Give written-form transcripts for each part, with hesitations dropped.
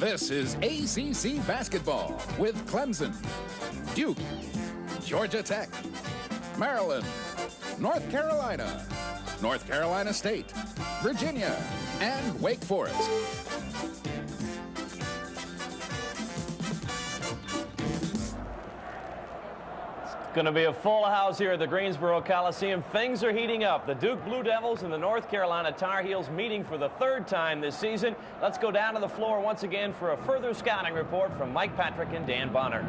This is ACC basketball with Clemson, Duke, Georgia Tech, Maryland, North Carolina, North Carolina State, Virginia, and Wake Forest. Going to be a full house here at the Greensboro Coliseum. Things are heating up. The Duke Blue Devils and the North Carolina Tar Heels meeting for the third time this season. Let's go down to the floor once again for a further scouting report from Mike Patrick and Dan Bonner.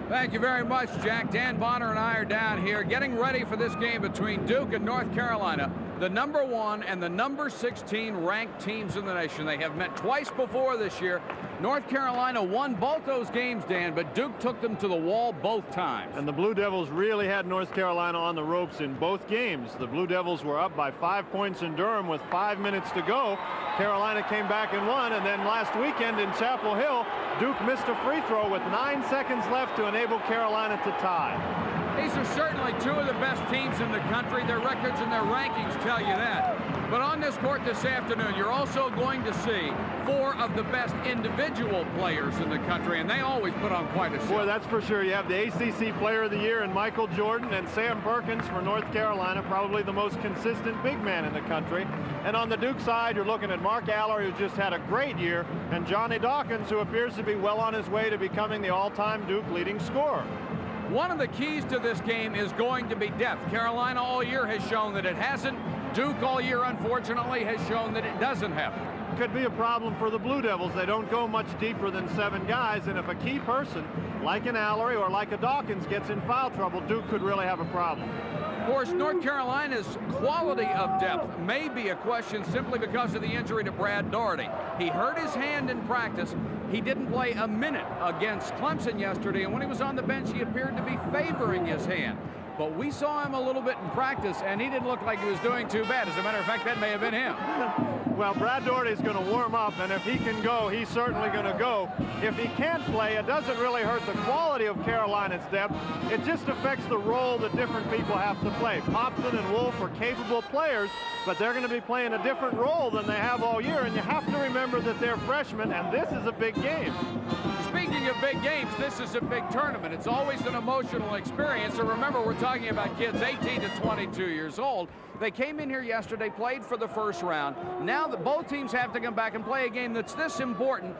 Thank you very much, Jack. Dan Bonner and I are down here getting ready for this game between Duke and North Carolina, the #1 and the #16 ranked teams in the nation. They have met twice before this year. North Carolina won both those games, Dan, but Duke took them to the wall both times. And the Blue Devils really had North Carolina on the ropes in both games. The Blue Devils were up by 5 points in Durham with 5 minutes to go. Carolina came back and won, and then last weekend in Chapel Hill, Duke missed a free throw with 9 seconds left to enable Carolina to tie. These are certainly two of the best teams in the country. Their records and their rankings tell you that. But on this court this afternoon, you're also going to see 4 of the best individual players in the country, and they always put on quite a show. Boy, that's for sure. You have the ACC Player of the Year in Michael Jordan, and Sam Perkins for North Carolina, probably the most consistent big man in the country. And on the Duke side, you're looking at Mark Allery, who just had a great year, and Johnny Dawkins, who appears to be well on his way to becoming the all-time Duke leading scorer. One of the keys to this game is going to be depth. Carolina all year has shown that it hasn't. Duke all year, unfortunately, has shown that it doesn't have it. Could be a problem for the Blue Devils. They don't go much deeper than 7 guys, and if a key person, like an Allery or like a Dawkins, gets in foul trouble, Duke could really have a problem. Of course, North Carolina's quality of depth may be a question simply because of the injury to Brad Daugherty. He hurt his hand in practice. He didn't play a minute against Clemson yesterday, and when he was on the bench, he appeared to be favoring his hand. But we saw him a little bit in practice, and he didn't look like he was doing too bad. As a matter of fact, that may have been him. Well, Brad Daugherty's going to warm up, and if he can go, he's certainly going to go. If he can't play, it doesn't really hurt the quality of Carolina's depth. It just affects the role that different people have to play. Popson and Wolf are capable players, but they're going to be playing a different role than they have all year, and you have to remember that they're freshmen, and this is a big game. Speaking of big games, this is a big tournament. It's always an emotional experience. And remember, we're talking about kids 18 to 22 years old. They came in here yesterday, played for the first round. Now that both teams have to come back and play a game that's this important,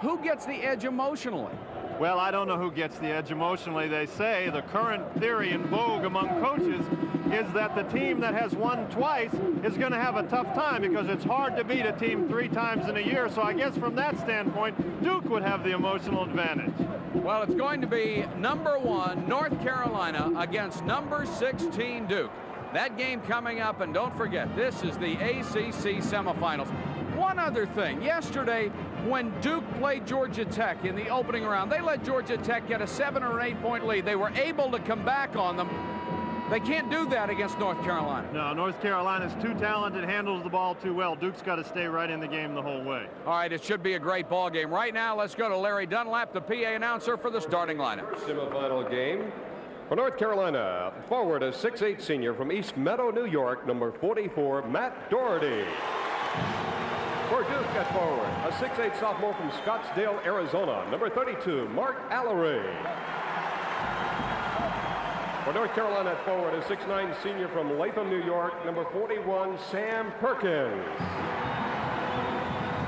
who gets the edge emotionally? Well, I don't know who gets the edge emotionally. They say the current theory in vogue among coaches is that the team that has won twice is going to have a tough time because it's hard to beat a team 3 times in a year. So I guess from that standpoint, Duke would have the emotional advantage. Well, it's going to be #1 North Carolina against #16 Duke. That game coming up, and don't forget, this is the ACC semifinals. One other thing, yesterday when Duke played Georgia Tech in the opening round, they let Georgia Tech get a 7 or 8 point lead. They were able to come back on them. They can't do that against North Carolina. No, North Carolina's too talented, handles the ball too well. Duke's got to stay right in the game the whole way. All right, it should be a great ball game. Right now, let's go to Larry Dunlap, the PA announcer for the starting lineup. Semifinal game. For North Carolina, forward a 6'8 senior from East Meadow, New York, number 44, Matt Daugherty. For Duke at forward, a 6'8 sophomore from Scottsdale, Arizona, number 32, Mark Allery. For North Carolina at forward, a 6'9 senior from Latham, New York, number 41, Sam Perkins.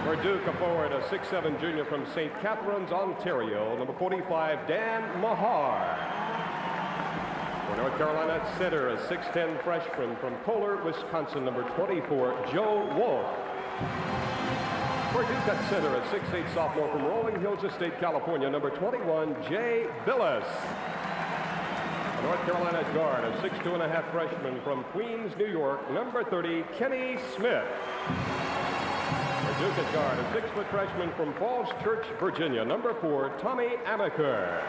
For Duke, a forward, a 6'7 junior from St. Catharines, Ontario, number 45, Dan Mahar. For North Carolina at center, a 6'10 freshman from Kohler, Wisconsin, number 24, Joe Wolf. For Duke at center, a 6'8 sophomore from Rolling Hills Estate, California, number 21, Jay Billis. For North Carolina at guard, a 6'2.5 freshman from Queens, New York, number 30, Kenny Smith. For Duke at guard, a 6-foot freshman from Falls Church, Virginia, number 4, Tommy Amaker.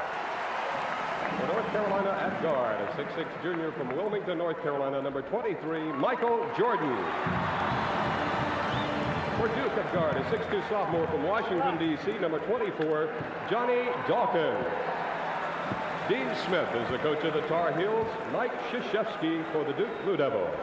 For North Carolina at guard, a 6'6 junior from Wilmington, North Carolina, number 23, Michael Jordan. For Duke at guard, a 6'2 sophomore from Washington, D.C., number 24, Johnny Dawkins. Dean Smith is the coach of the Tar Heels. Mike Krzyzewski for the Duke Blue Devils.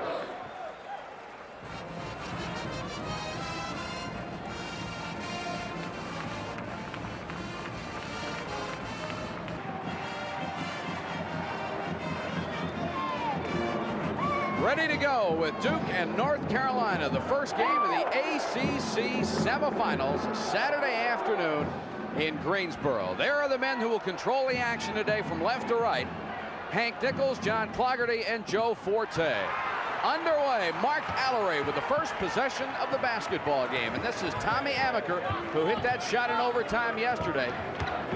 Ready to go with Duke and North Carolina, the first game of the ACC semifinals, Saturday afternoon in Greensboro. There are the men who will control the action today from left to right. Hank Nichols, John Clougherty, and Joe Forte. Underway, Mark Allery with the first possession of the basketball game. And this is Tommy Amaker, who hit that shot in overtime yesterday.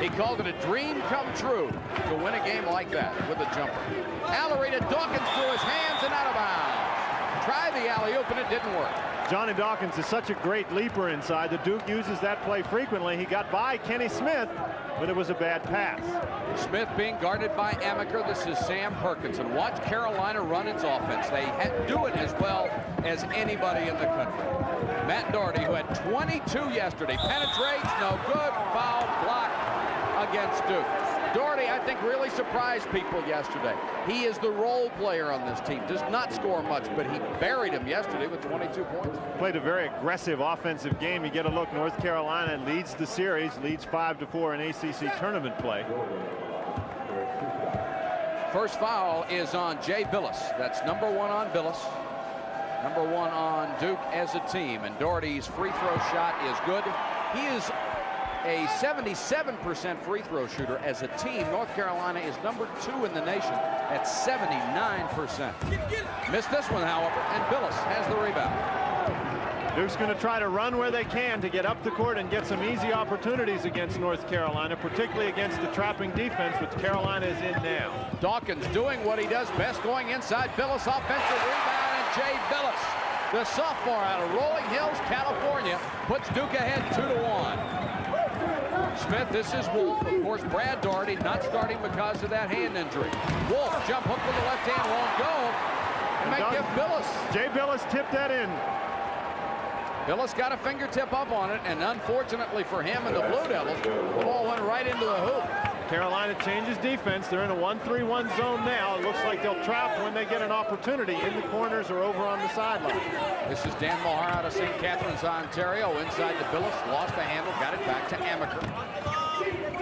He called it a dream come true to win a game like that with a jumper. Allery to Dawkins through his hands and out of bounds. Tried the alley-oop and it didn't work. Johnny Dawkins is such a great leaper inside. The Duke uses that play frequently. He got by Kenny Smith, but it was a bad pass. Smith being guarded by Amaker. This is Sam Perkins. And watch Carolina run its offense. They do it as well as anybody in the country. Matt Doherty, who had 22 yesterday, penetrates, no good, foul, block against Duke. Doherty, I think, really surprised people yesterday. He is the role player on this team. Does not score much, but he buried him yesterday with 22 points. Played a very aggressive offensive game. You get a look, North Carolina leads the series, leads 5-4 in ACC tournament play. First foul is on Jay Billis. That's number 1 on Billis. Number 1 on Duke as a team. And Doherty's free throw shot is good. He is a 77% free throw shooter as a team. North Carolina is number 2 in the nation at 79%. Missed this one, however, and Billis has the rebound. Duke's going to try to run where they can to get up the court and get some easy opportunities against North Carolina, particularly against the trapping defense, which Carolina is in now. Dawkins doing what he does best, going inside. Billis, offensive rebound, and Jay Billis, the sophomore out of Rolling Hills, California, puts Duke ahead 2-1. Smith, this is Wolf. Of course, Brad Doherty not starting because of that hand injury. Wolf, jump hook with the left hand, won't go. It might give Billis. Jay Billis tipped that in. Billis got a fingertip up on it, and unfortunately for him and the Blue Devils, the ball went right into the hoop. Carolina changes defense. They're in a 1-3-1 zone now. It looks like they'll trap when they get an opportunity in the corners or over on the sideline. This is Dan Mahar out of St. Catharines, Ontario. Inside to Billis, lost the handle, got it back to Amaker.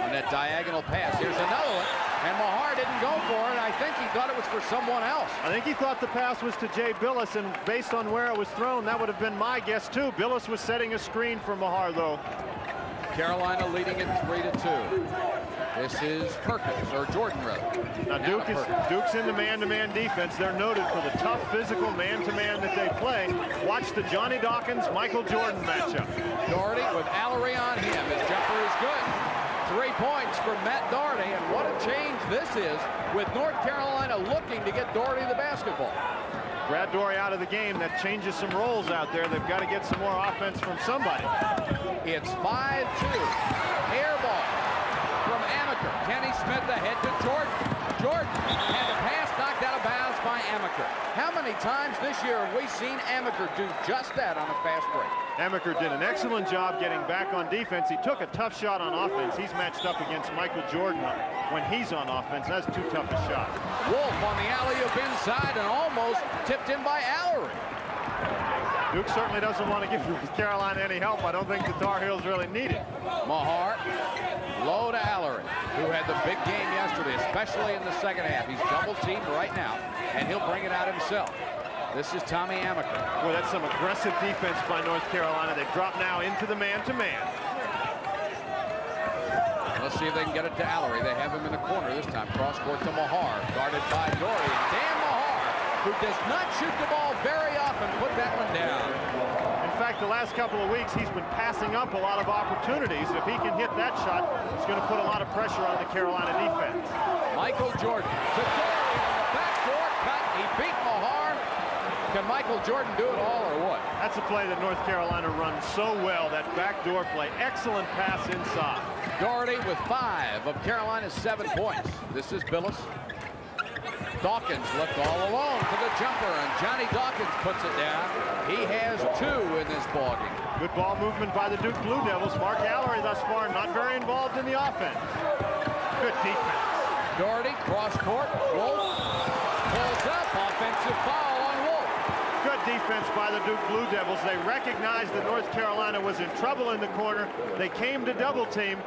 On that diagonal pass, here's another one, and Mahar didn't go for it. I think he thought it was for someone else. I think he thought the pass was to Jay Billis, and based on where it was thrown, that would have been my guess too. Billis was setting a screen for Mahar, though. Carolina leading it 3-2. This is Perkins, or Jordan, rather. Now Duke's in the man-to-man defense. They're noted for the tough physical man-to-man that they play. Watch the Johnny Dawkins-Michael Jordan matchup. Doherty with Allery on him. His jumper is good. 3 points for Matt Doherty, and what a change this is with North Carolina looking to get Doherty the basketball. Brad Doherty out of the game. That changes some roles out there. They've got to get some more offense from somebody. It's 5-2. Air ball from Amaker. Kenny Smith ahead to Jordan. Jordan had a pass knocked out of bounds by Amaker. How many times this year have we seen Amaker do just that on a fast break? Amaker did an excellent job getting back on defense. He took a tough shot on offense. He's matched up against Michael Jordan when he's on offense. That's too tough a shot. Wolf on the alley-oop inside and almost tipped in by Allery. Duke certainly doesn't want to give North Carolina any help. I don't think the Tar Heels really need it. Mahar, low to Allery, who had the big game yesterday, especially in the second half. He's double-teamed right now, and he'll bring it out himself. This is Tommy Amaker. Boy, that's some aggressive defense by North Carolina. They drop now into the man-to-man. Let's see if they can get it to Allery. They have him in the corner this time. Cross-court to Mahar, guarded by Doherty. And Dan Mahar, who does not shoot the ball very often, put that one down. In fact, the last couple of weeks, he's been passing up a lot of opportunities. If he can hit that shot, it's going to put a lot of pressure on the Carolina defense. Michael Jordan to Doherty on the backdoor cut. He beat Mahar. Can Michael Jordan do it all or what? That's a play that North Carolina runs so well, that backdoor play. Excellent pass inside. Doherty with 5 of Carolina's 7 points. This is Billis. Dawkins left all alone for the jumper, and Johnny Dawkins puts it down. He has 2 in this ballgame. Good ball movement by the Duke Blue Devils. Mark Allery thus far not very involved in the offense. Good defense. Doherty, cross court. Wolf pulls up. Offensive foul on Wolf. Good defense by the Duke Blue Devils. They recognized that North Carolina was in trouble in the corner. They came to double team.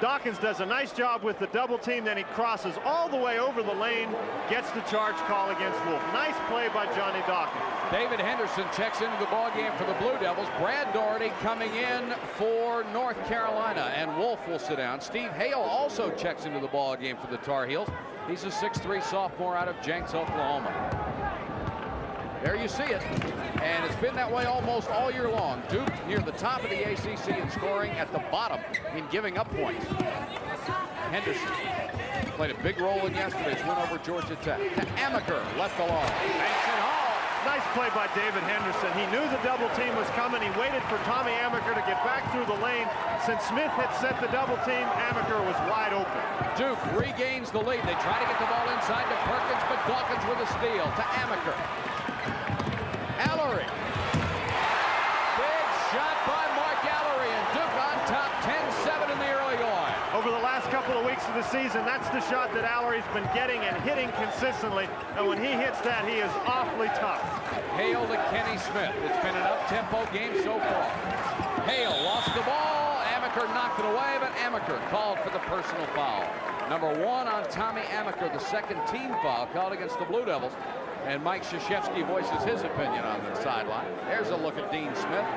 Dawkins does a nice job with the double team, then he crosses all the way over the lane, gets the charge call against Wolf. Nice play by Johnny Dawkins. David Henderson checks into the ball game for the Blue Devils. Brad Doherty coming in for North Carolina, and Wolf will sit down. Steve Hale also checks into the ball game for the Tar Heels. He's a 6'3" sophomore out of Jenks, Oklahoma. There you see it, and it's been that way almost all year long. Duke near the top of the ACC in scoring, at the bottom in giving up points. Henderson played a big role in yesterday's win over Georgia Tech. To Amaker, left alone. Banks it home. Nice play by David Henderson. He knew the double team was coming. He waited for Tommy Amaker to get back through the lane. Since Smith had set the double team, Amaker was wide open. Duke regains the lead. They try to get the ball inside to Perkins, but Dawkins with a steal. To Amaker. Allery. Big shot by Mark Allery, and Duke on top 10-7 in the early going. Over the last couple of weeks of the season, that's the shot that Allery's been getting and hitting consistently. And when he hits that, he is awfully tough. Hale to Kenny Smith. It's been an up-tempo game so far. Hale lost the ball. Amaker knocked it away, but Amaker called for the personal foul. Number 1 on Tommy Amaker, the second team foul called against the Blue Devils. And Mike Krzyzewski voices his opinion on the sideline. There's a look at Dean Smith.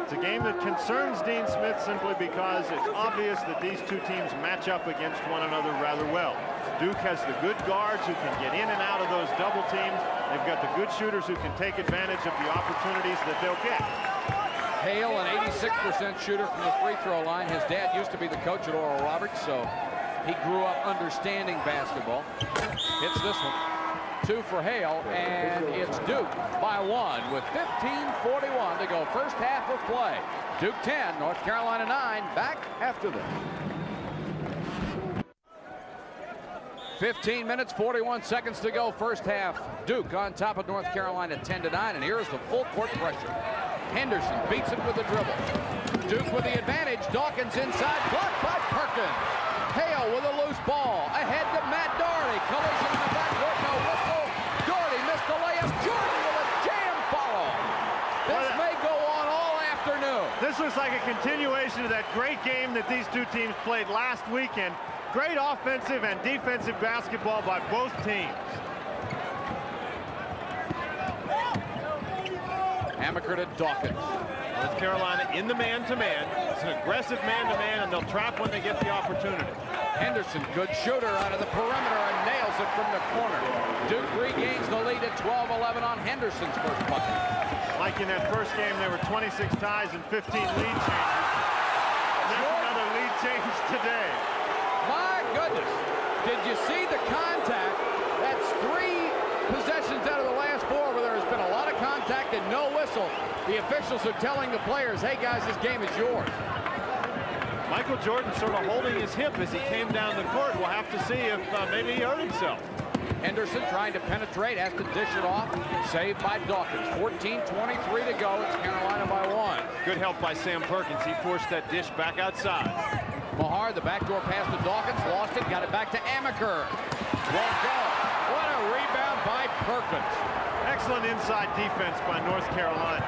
It's a game that concerns Dean Smith simply because it's obvious that these two teams match up against one another rather well. Duke has the good guards who can get in and out of those double teams. They've got the good shooters who can take advantage of the opportunities that they'll get. Hale, an 86% shooter from the free throw line. His dad used to be the coach at Oral Roberts, so he grew up understanding basketball. Hits this one. 2 for Hale, and it's Duke by 1 with 15:41 to go. First half of play. Duke 10, North Carolina 9. Back after this. 15 minutes, 41 seconds to go. First half. Duke on top of North Carolina 10-9, and here's the full court pressure. Henderson beats it with a dribble. Duke with the advantage. Dawkins inside, blocked by Perkins. Hale with a loose ball. Ahead to Matt Doherty. Collision in the backcourt. No whistle. Doherty missed the layup. Jordan with a jam follow. This may go on all afternoon. This was like a continuation of that great game that these two teams played last weekend. Great offensive and defensive basketball by both teams. Amaker to Dawkins. North Carolina in the man-to-man. It's an aggressive man-to-man, and they'll trap when they get the opportunity. Henderson, good shooter out of the perimeter, and nails it from the corner. Duke regains the lead at 12-11 on Henderson's first bucket. Like in that first game, there were 26 ties and 15 lead changes. There's another lead change today. My goodness. Did you see the contact? That's 3 possessions out of the last 4 where there has been a lot of contact and no whistle. The officials are telling the players, hey guys, this game is yours. Michael Jordan sort of holding his hip as he came down the court. We'll have to see if maybe he hurt himself. Henderson trying to penetrate, has to dish it off. Saved by Dawkins. 14:23 to go. It's Carolina by 1. Good help by Sam Perkins. He forced that dish back outside. Mahar, the backdoor pass to Dawkins, lost it, got it back to Amaker. Won't go. What a rebound by Perkins. Excellent inside defense by North Carolina.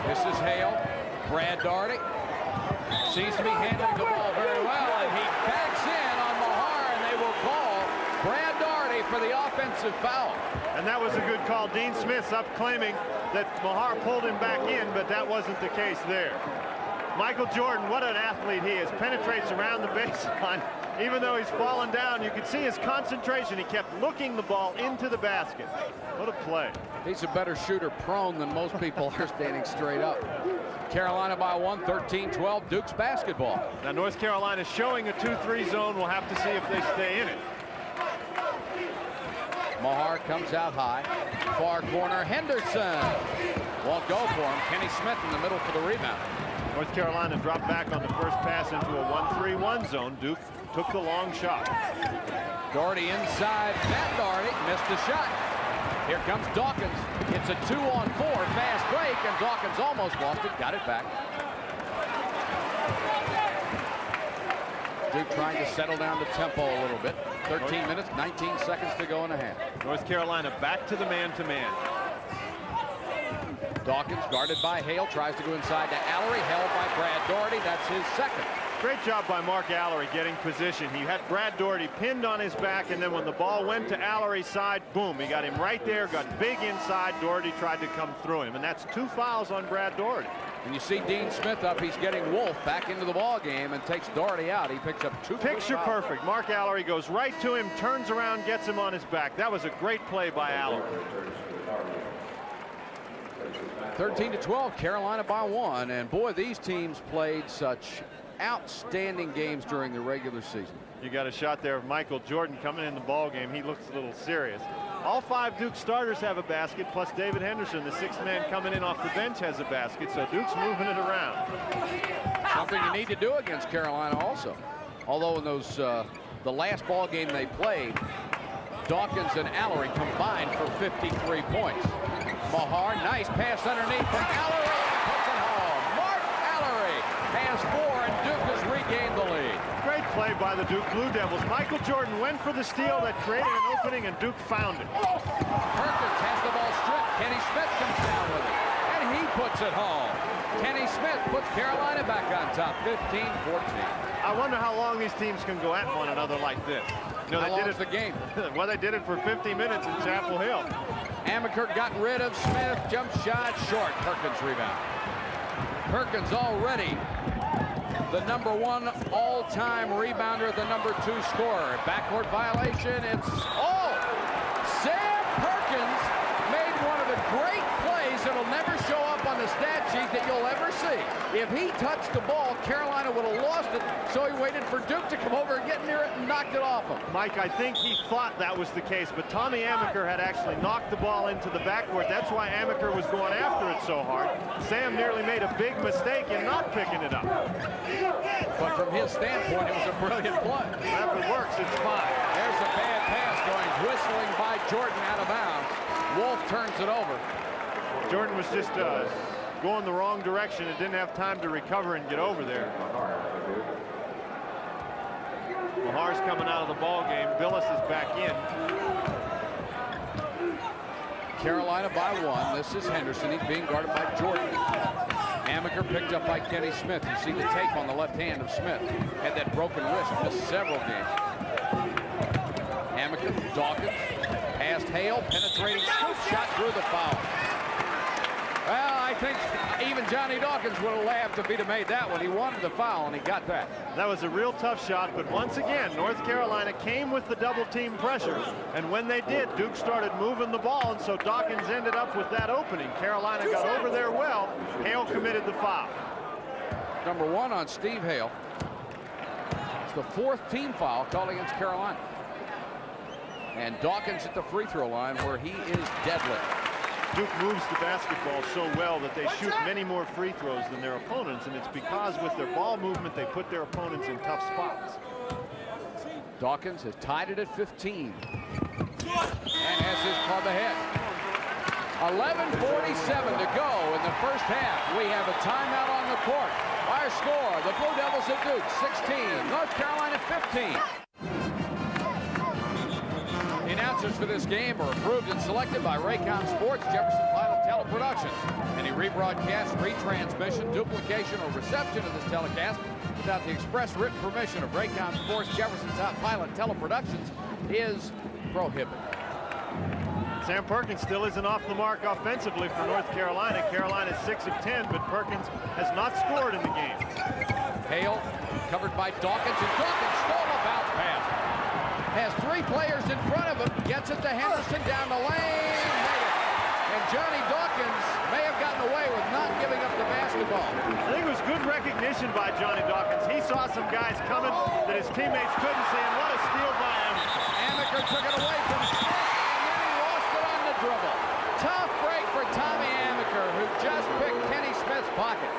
This is Hale. Brad Doherty seems to be handling the ball very well, and he backs in on Mahar, and they will call Brad Doherty for the offensive foul. And that was a good call. Dean Smith's up claiming that Mahar pulled him back in, but that wasn't the case there. Michael Jordan, what an athlete he is. Penetrates around the baseline. Even though he's fallen down, you can see his concentration. He kept looking the ball into the basket. What a play. He's a better shooter prone than most people are standing straight up. Carolina by 1, 13-12, Duke's basketball. Now North Carolina showing a 2-3 zone. We'll have to see if they stay in it. Mahar comes out high. Far corner, Henderson. Won't go for him. Kenny Smith in the middle for the rebound. North Carolina dropped back on the first pass into a 1-3-1 zone. Duke took the long shot. Doherty inside. Matt Doherty missed the shot. Here comes Dawkins. It's a 2-on-4 fast break, and Dawkins almost lost it. Got it back. Duke trying to settle down the tempo a little bit. 13 minutes, 19 seconds to go in the half. North Carolina back to the man-to-man. Dawkins guarded by Hale, tries to go inside to Allery, held by Brad Doherty. That's his second. Great job by Mark Allery getting position. He had Brad Doherty pinned on his back, and then when the ball went to Allery's side, boom, he got him right there, got big inside. Doherty tried to come through him, and that's 2 fouls on Brad Doherty. And you see Dean Smith up. He's getting Wolf back into the ball game and takes Doherty out. He picks up 2. Picture perfect. Mark Allery goes right to him, turns around, gets him on his back. That was a great play by Allery. 13-12, Carolina by 1. And boy, these teams played such outstanding games during the regular season. You got a shot there of Michael Jordan coming in the ball game. He looks a little serious. All 5 Duke starters have a basket, plus David Henderson, the 6th man coming in off the bench, has a basket. So Duke's moving it around. Something you need to do against Carolina also. Although in those the last ball game they played, Dawkins and Allery combined for 53 points. Mahar, nice pass underneath from Allery, and puts it home. Mark Allery has 4, and Duke has regained the lead. Great play by the Duke Blue Devils. Michael Jordan went for the steal that created an opening, and Duke found it. Perkins has the ball stripped. Kenny Smith comes down with it, and he puts it home. Kenny Smith puts Carolina back on top, 15-14. I wonder how long these teams can go at one another like this. No, they did it the game. Well, they did it for 50 minutes in Chapel Hill. Amaker got rid of Smith. Jump shot short. Perkins rebound. Perkins already the #1 all-time rebounder, the #2 scorer. Backcourt violation. It's Sam Perkins made one of the great plays that'll never show up on the stat sheet that you'll ever see. If he touched the ball, Carolina would have lost it, so he waited for Duke to come over and get near it and knocked it off him. Mike, I think he thought that was the case, but Tommy Amaker had actually knocked the ball into the backcourt. That's why Amaker was going after it so hard. Sam nearly made a big mistake in not picking it up. But from his standpoint, it was a brilliant play. If it works, it's fine. There's a bad pass going whistling by Jordan out of bounds. Wolf turns it over. Jordan was just going the wrong direction and didn't have time to recover and get over there. Mahar's coming out of the ball game. Billis is back in. Carolina by 1. This is Henderson. He's being guarded by Jordan. Amaker picked up by Kenny Smith. You see the tape on the left hand of Smith. Had that broken wrist, missed several games. Amaker, Dawkins, past Hale, penetrating scoop shot through the foul. Well, I think even Johnny Dawkins would have laughed if he'd have made that one. He wanted the foul, and he got that. That was a real tough shot, but once again, North Carolina came with the double team pressure, and when they did, Duke started moving the ball, and so Dawkins ended up with that opening. Carolina got over there well. Hale committed the foul. #1 on Steve Hale. It's the 4th team foul called against Carolina. And Dawkins at the free throw line where he is deadly. Duke moves the basketball so well that they shoot many more free throws than their opponents, and it's because with their ball movement they put their opponents in tough spots. Dawkins has tied it at 15 and has his club ahead. 11:47 to go in the first half. We have a timeout on the court. Our score, the Blue Devils at Duke 16, North Carolina 15. The announcers for this game are approved and selected by Raycom Sports, Jefferson Pilot Teleproductions. Any rebroadcast, retransmission, duplication, or reception of this telecast without the express written permission of Raycom Sports, Jefferson Pilot Teleproductions is prohibited. Sam Perkins still isn't off the mark offensively for North Carolina. Carolina's 6 of 10, but Perkins has not scored in the game. Hale covered by Dawkins, and Dawkins stole a bounce pass. Has 3 players in front of him, gets it to Henderson down the lane, made it. And Johnny Dawkins may have gotten away with not giving up the basketball. I think it was good recognition by Johnny Dawkins. He saw some guys coming that his teammates couldn't see, and what a steal by Amaker. Amaker took it away from Smith, and then he lost it on the dribble. Tough break for Tommy Amaker, who just picked Kenny Smith's pocket.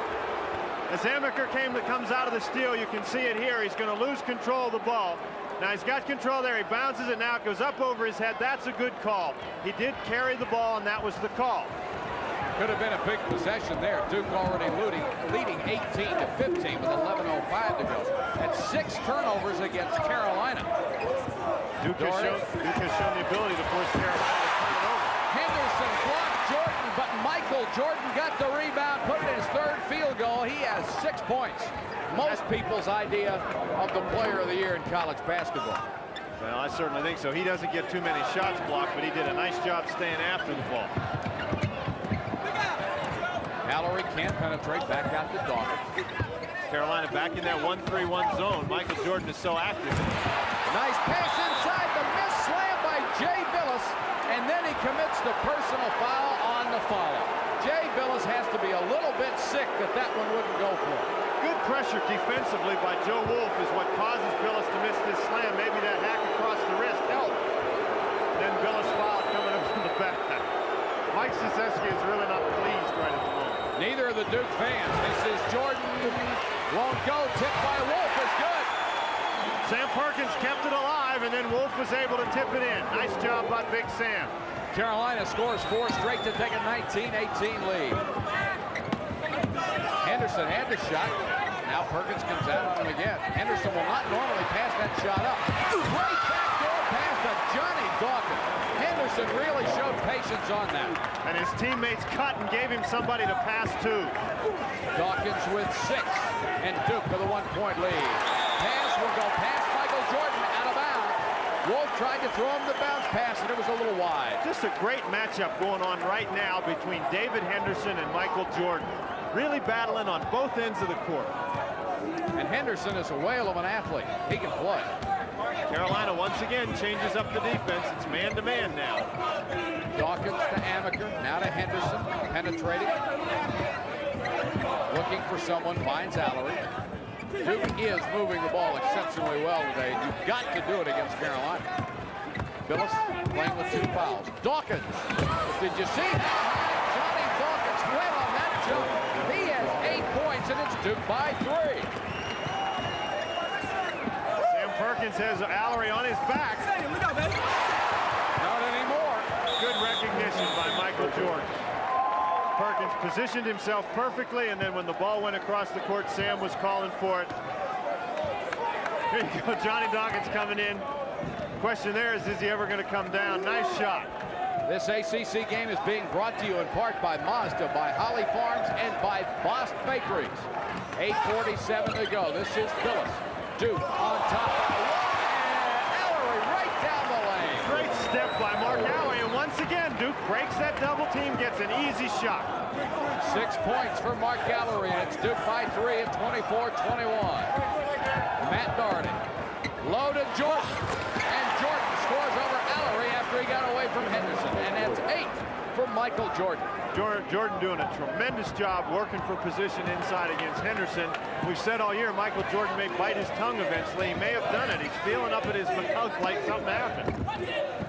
As Amaker comes out of the steal, you can see it here. He's going to lose control of the ball. Now he's got control there. He bounces it now. It goes up over his head. That's a good call. He did carry the ball, and that was the call. Could have been a big possession there. Duke already leading 18-15 with 11:05 to go. At 6 turnovers against Carolina. Duke has shown the ability to force Carolina to turn it over. Henderson blocked Jordan, but Michael Jordan got the rebound, put it in his third field goal. He has 6 points. Most people's idea of the player of the year in college basketball. Well, I certainly think so. He doesn't get too many shots blocked, but he did a nice job staying after the ball. Mallory can't penetrate, back out to Dawkins. Carolina back in that 1-3-1 zone. Michael Jordan is so active. Nice pass inside, the miss slam by Jay Billis, and then he commits the personal foul on the follow. Jay Billis has to be a little bit sick that that one wouldn't go for him. Good pressure defensively by Joe Wolf is what causes Billis to miss this slam. Maybe that hack across the wrist helped. Then Billis foul coming up from the back. Mike Krzyzewski is really not pleased right at the moment. Neither of the Duke fans. This is Jordan. Won't go. Tipped by Wolf is good. Sam Perkins kept it alive, and then Wolf was able to tip it in. Nice job by Big Sam. Carolina scores 4 straight to take a 19-18 lead. Henderson had the shot. Now Perkins comes out on him again. Henderson will not normally pass that shot up. Great backdoor pass to Johnny Dawkins. Henderson really showed patience on that. And his teammates cut and gave him somebody to pass to. Dawkins with 6, and Duke with a 1-point lead. Pass will go past Michael Jordan, out of bounds. Wolf tried to throw him the bounce pass, and it was a little wide. Just a great matchup going on right now between David Henderson and Michael Jordan. Really battling on both ends of the court. And Henderson is a whale of an athlete. He can play. Carolina once again changes up the defense. It's man-to-man now. Dawkins to Amaker, now to Henderson, penetrating. Looking for someone, finds Allery. Duke is moving the ball exceptionally well today. You've got to do it against Carolina. Billis playing with 2 fouls. Dawkins, did you see how Johnny Dawkins went on that jump? He has 8 points, and it's Duke by 3. Sam Perkins has Allery on his back. Not anymore. Good recognition by Michael Jordan. Perkins positioned himself perfectly, and then when the ball went across the court, Sam was calling for it. Here you go, Johnny Dawkins coming in. Question there is he ever going to come down? Nice shot. This ACC game is being brought to you in part by Mazda, by Holly Farms, and by Bost Bakeries. 8:47 to go. This is Billis. Duke on top. And Allery right down the lane. Great step by Mark Allery, and once again, Duke breaks that double team, gets an easy shot. 6 points for Mark Allery, and it's Duke by 3 at 24-21. Matt Doherty. Low to Jordan, and Jordan scores over Allery after he got away from Henderson, and that's 8 for Michael Jordan. Jordan doing a tremendous job working for position inside against Henderson. We've said all year Michael Jordan may bite his tongue eventually. He may have done it. He's feeling up at his mouth like something happened.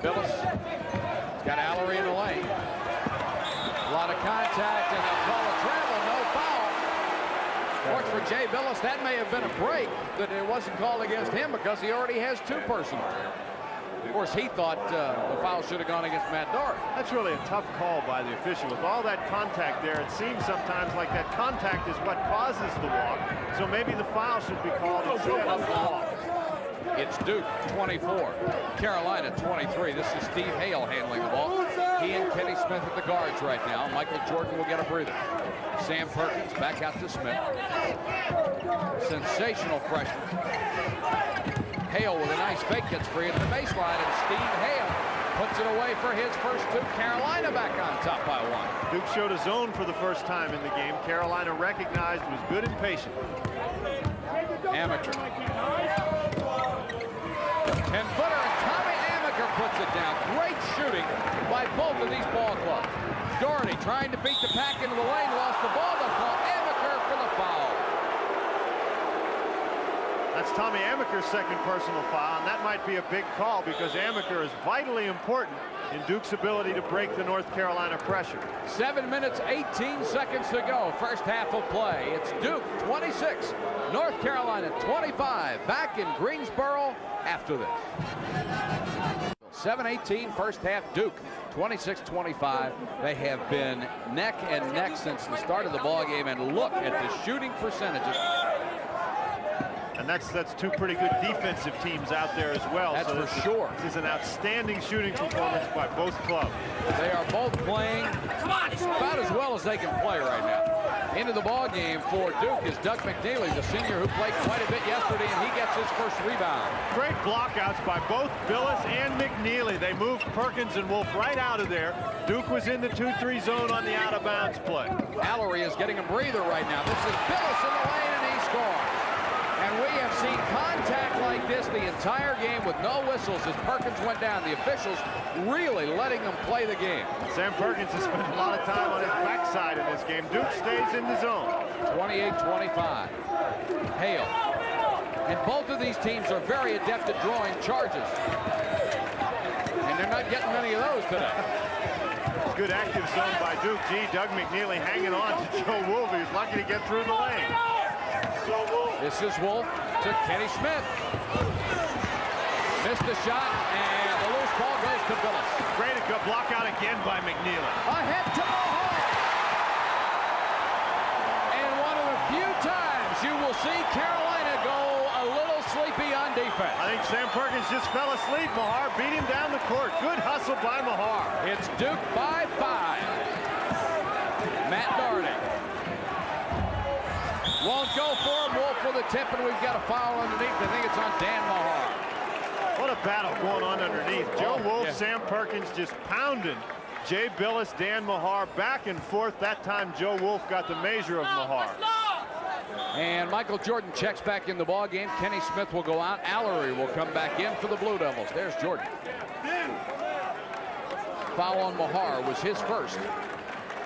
Billis has got Allery in the lane. A lot of contact and a call of travel, no foul. Of course, for Jay Billis, that may have been a break, that it wasn't called against him because he already has 2 personal. Of course, he thought the foul should have gone against Matt Doherty. That's really a tough call by the official. With all that contact there, it seems sometimes like that contact is what causes the walk. So maybe the foul should be called instead of the walk. It's Duke 24, Carolina 23. This is Steve Hale handling the ball. He and Kenny Smith at the guards right now. Michael Jordan will get a breather. Sam Perkins back out to Smith. Sensational freshman. Hale with a nice fake gets free at the baseline, and Steve Hale puts it away for his first 2. Carolina back on top by 1. Duke showed a zone for the first time in the game. Carolina recognized, was good and patient. Amaker. 10-footer, and Tommy Amaker puts it down. Great shooting by both of these ball clubs. Doherty trying to beat the pack into the lane, lost the ball. They'll call Amaker for the foul. That's Tommy Amaker's second personal foul, and that might be a big call because Amaker is vitally important in Duke's ability to break the North Carolina pressure. 7 minutes, 18 seconds to go. First half of play. It's Duke 26, North Carolina 25. Back in Greensboro after this. 7:18 first half. Duke 26-25. They have been neck and neck since the start of the ball game, and look at the shooting percentages. And And that's two pretty good defensive teams out there as well. That's so for sure. This is an outstanding shooting performance by both clubs. They are both playing about as well as they can play right now. Into the ball game for Duke is Doug McNeely, the senior who played quite a bit yesterday, and he gets his first rebound. Great blockouts by both Billis and McNeely. They moved Perkins and Wolf right out of there. Duke was in the 2-3 zone on the out-of-bounds play. Allery is getting a breather right now. This is Billis in the lane, and he scores. And we have seen contact like this the entire game with no whistles as Perkins went down. The officials really letting them play the game. Sam Perkins has spent a lot of time on his backside in this game. Duke stays in the zone. 28-25. Hale. And both of these teams are very adept at drawing charges. And they're not getting many of those today. Good active zone by Duke. Doug McNeely hanging on to Joe Wolf. He's lucky to get through the lane. This is Wolf to Kenny Smith. Missed the shot, and the loose ball goes to Billis. Great block out again by McNeely. Ahead to Mahar. And one of the few times you will see Carolina go a little sleepy on defense. I think Sam Perkins just fell asleep. Mahar beat him down the court. Good hustle by Mahar. It's Duke by 5. Matt Doherty won't go for him. Wolf with a tip, and we've got a foul underneath. I think it's on Dan Mahar. What a battle going on underneath. Joe Wolf, Sam Perkins just pounding Jay Billis, Dan Mahar back and forth. That time Joe Wolf got the measure of Mahar. And Michael Jordan checks back in the ball game. Kenny Smith will go out. Allery will come back in for the Blue Devils. There's Jordan. Foul on Mahar was his first.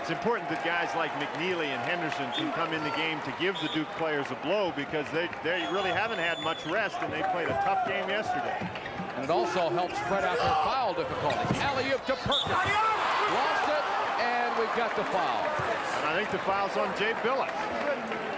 It's important that guys like McNeely and Henderson can come in the game to give the Duke players a blow because they really haven't had much rest, and they played a tough game yesterday. And it also helps spread out their foul difficulty. Alley-oop to Perkins. Lost it, and we've got the foul. And I think the foul's on Jay Billis.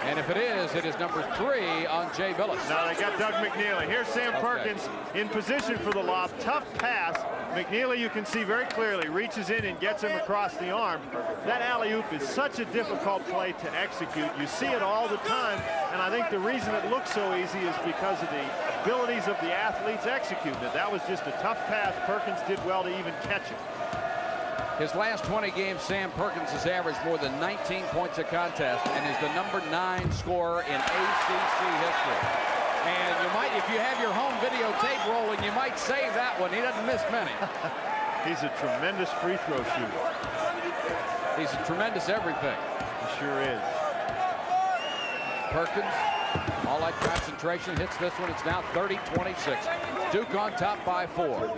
And if it is number 3 on Jay Billis. Now they got Doug McNeely. Here's Sam Perkins in position for the lob. Tough pass. McNeely, you can see very clearly, reaches in and gets him across the arm. That alley-oop is such a difficult play to execute. You see it all the time, and I think the reason it looks so easy is because of the abilities of the athletes executing it. That was just a tough pass. Perkins did well to even catch it. His last 20 games, Sam Perkins has averaged more than 19 points a contest and is the number 9 scorer in ACC history. And you might, if you have your home videotape rolling, you might save that one. He doesn't miss many. He's a tremendous free throw shooter. He's a tremendous everything. He sure is. Perkins, all that concentration, hits this one. It's now 30-26. Duke on top by 4.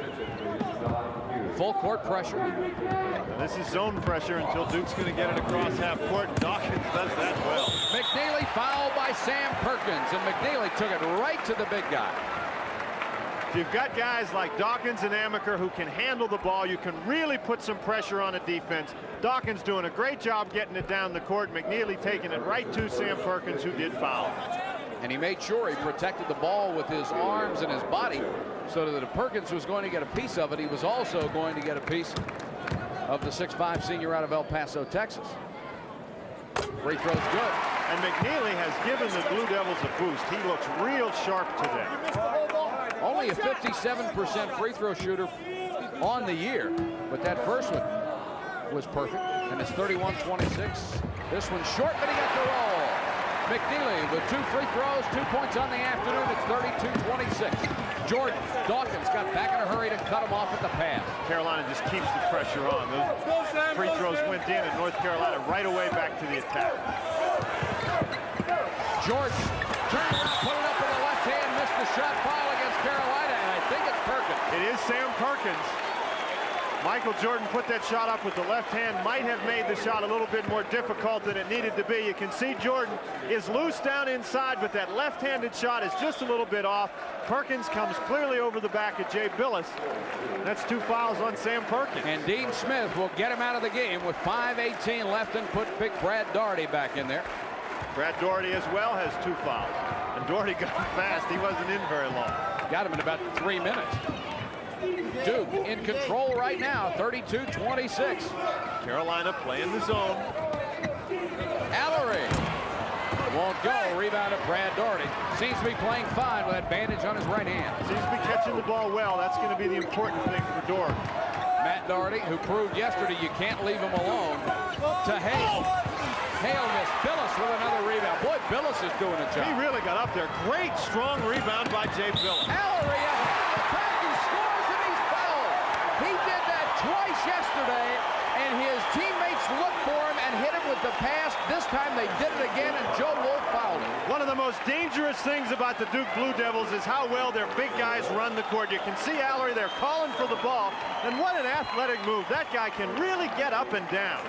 Full court pressure. And this is zone pressure until Duke's going to get it across half court. Dawkins does that well. McNeely fouled by Sam Perkins, and McNeely took it right to the big guy. If you've got guys like Dawkins and Amaker who can handle the ball, you can really put some pressure on a defense. Dawkins doing a great job getting it down the court. McNeely taking it right to Sam Perkins, who did foul. And he made sure he protected the ball with his arms and his body so that if Perkins was going to get a piece of it, he was also going to get a piece of the 6'5" senior out of El Paso, Texas. Free throw's good. And McNeely has given the Blue Devils a boost. He looks real sharp to them. Only a 57% free throw shooter on the year, but that first one was perfect. And it's 31-26. This one's short, but he got the roll. McNeely with 2 free throws, 2 points on the afternoon. It's 32-26. Jordan, Dawkins got back in a hurry to cut him off at the pass. Carolina just keeps the pressure on. Those free throws went in, and North Carolina right away back to the attack. Jordan turned around, put it up with the left hand, missed the shot. Foul against Carolina, and I think it's Perkins. It is Sam Perkins. Michael Jordan put that shot up with the left hand, might have made the shot a little bit more difficult than it needed to be. You can see Jordan is loose down inside, but that left-handed shot is just a little bit off. Perkins comes clearly over the back of Jay Billis. That's 2 fouls on Sam Perkins. And Dean Smith will get him out of the game with 5:18 left and put big Brad Doherty back in there. Brad Doherty as well has 2 fouls. And Doherty got fast. He wasn't in very long. Got him in about 3 minutes. Duke in control right now, 32-26. Carolina playing the zone. Allery won't go. Rebound of Brad Doherty. Seems to be playing fine with that bandage on his right hand. Seems to be catching the ball well. That's going to be the important thing for Doherty. Matt Doherty, who proved yesterday you can't leave him alone, to Hale. Hale missed. Billis with another rebound. Boy, Billis is doing a job. He really got up there. Great, strong rebound by Jay Billis. Allery ahead of the pack. He scores and he's fouled. He did that twice yesterday, and his teammates looked for him and hit him with the pass. This time they did it again, and Joe Wolf fouled him. One of the most dangerous things about the Duke Blue Devils is how well their big guys run the court. You can see Allery there calling for the ball, and what an athletic move. That guy can really get up and down.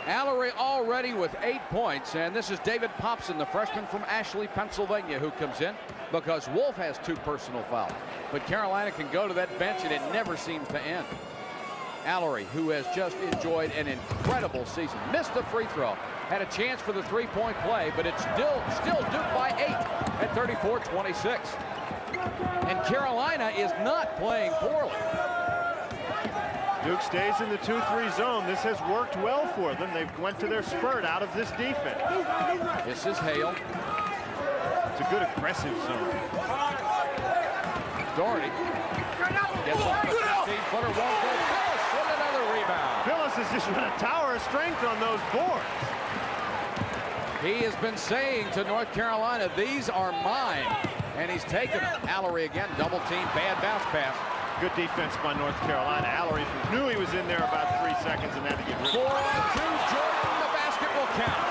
Allery already with 8 points, and this is David Popson, the freshman from Ashley, Pennsylvania, who comes in because Wolf has 2 personal fouls. But Carolina can go to that bench, and it never seems to end. Allery, who has just enjoyed an incredible season, missed the free throw, had a chance for the 3-point play, but it's still Duke by 8 at 34-26. And Carolina is not playing poorly. Duke stays in the 2-3 zone. This has worked well for them. They've went to their spurt out of this defense. This is Hale. It's a good aggressive zone. Doherty gets off the 15-footer, won't go. Billis with another rebound. Billis has just run a tower of strength on those boards. He has been saying to North Carolina, these are mine. And he's taken them. Allery again, double team, bad bounce pass. Good defense by North Carolina. Allery knew he was in there about 3 seconds and had to get rid of it. 4-on-2, Jordan, the basket will count.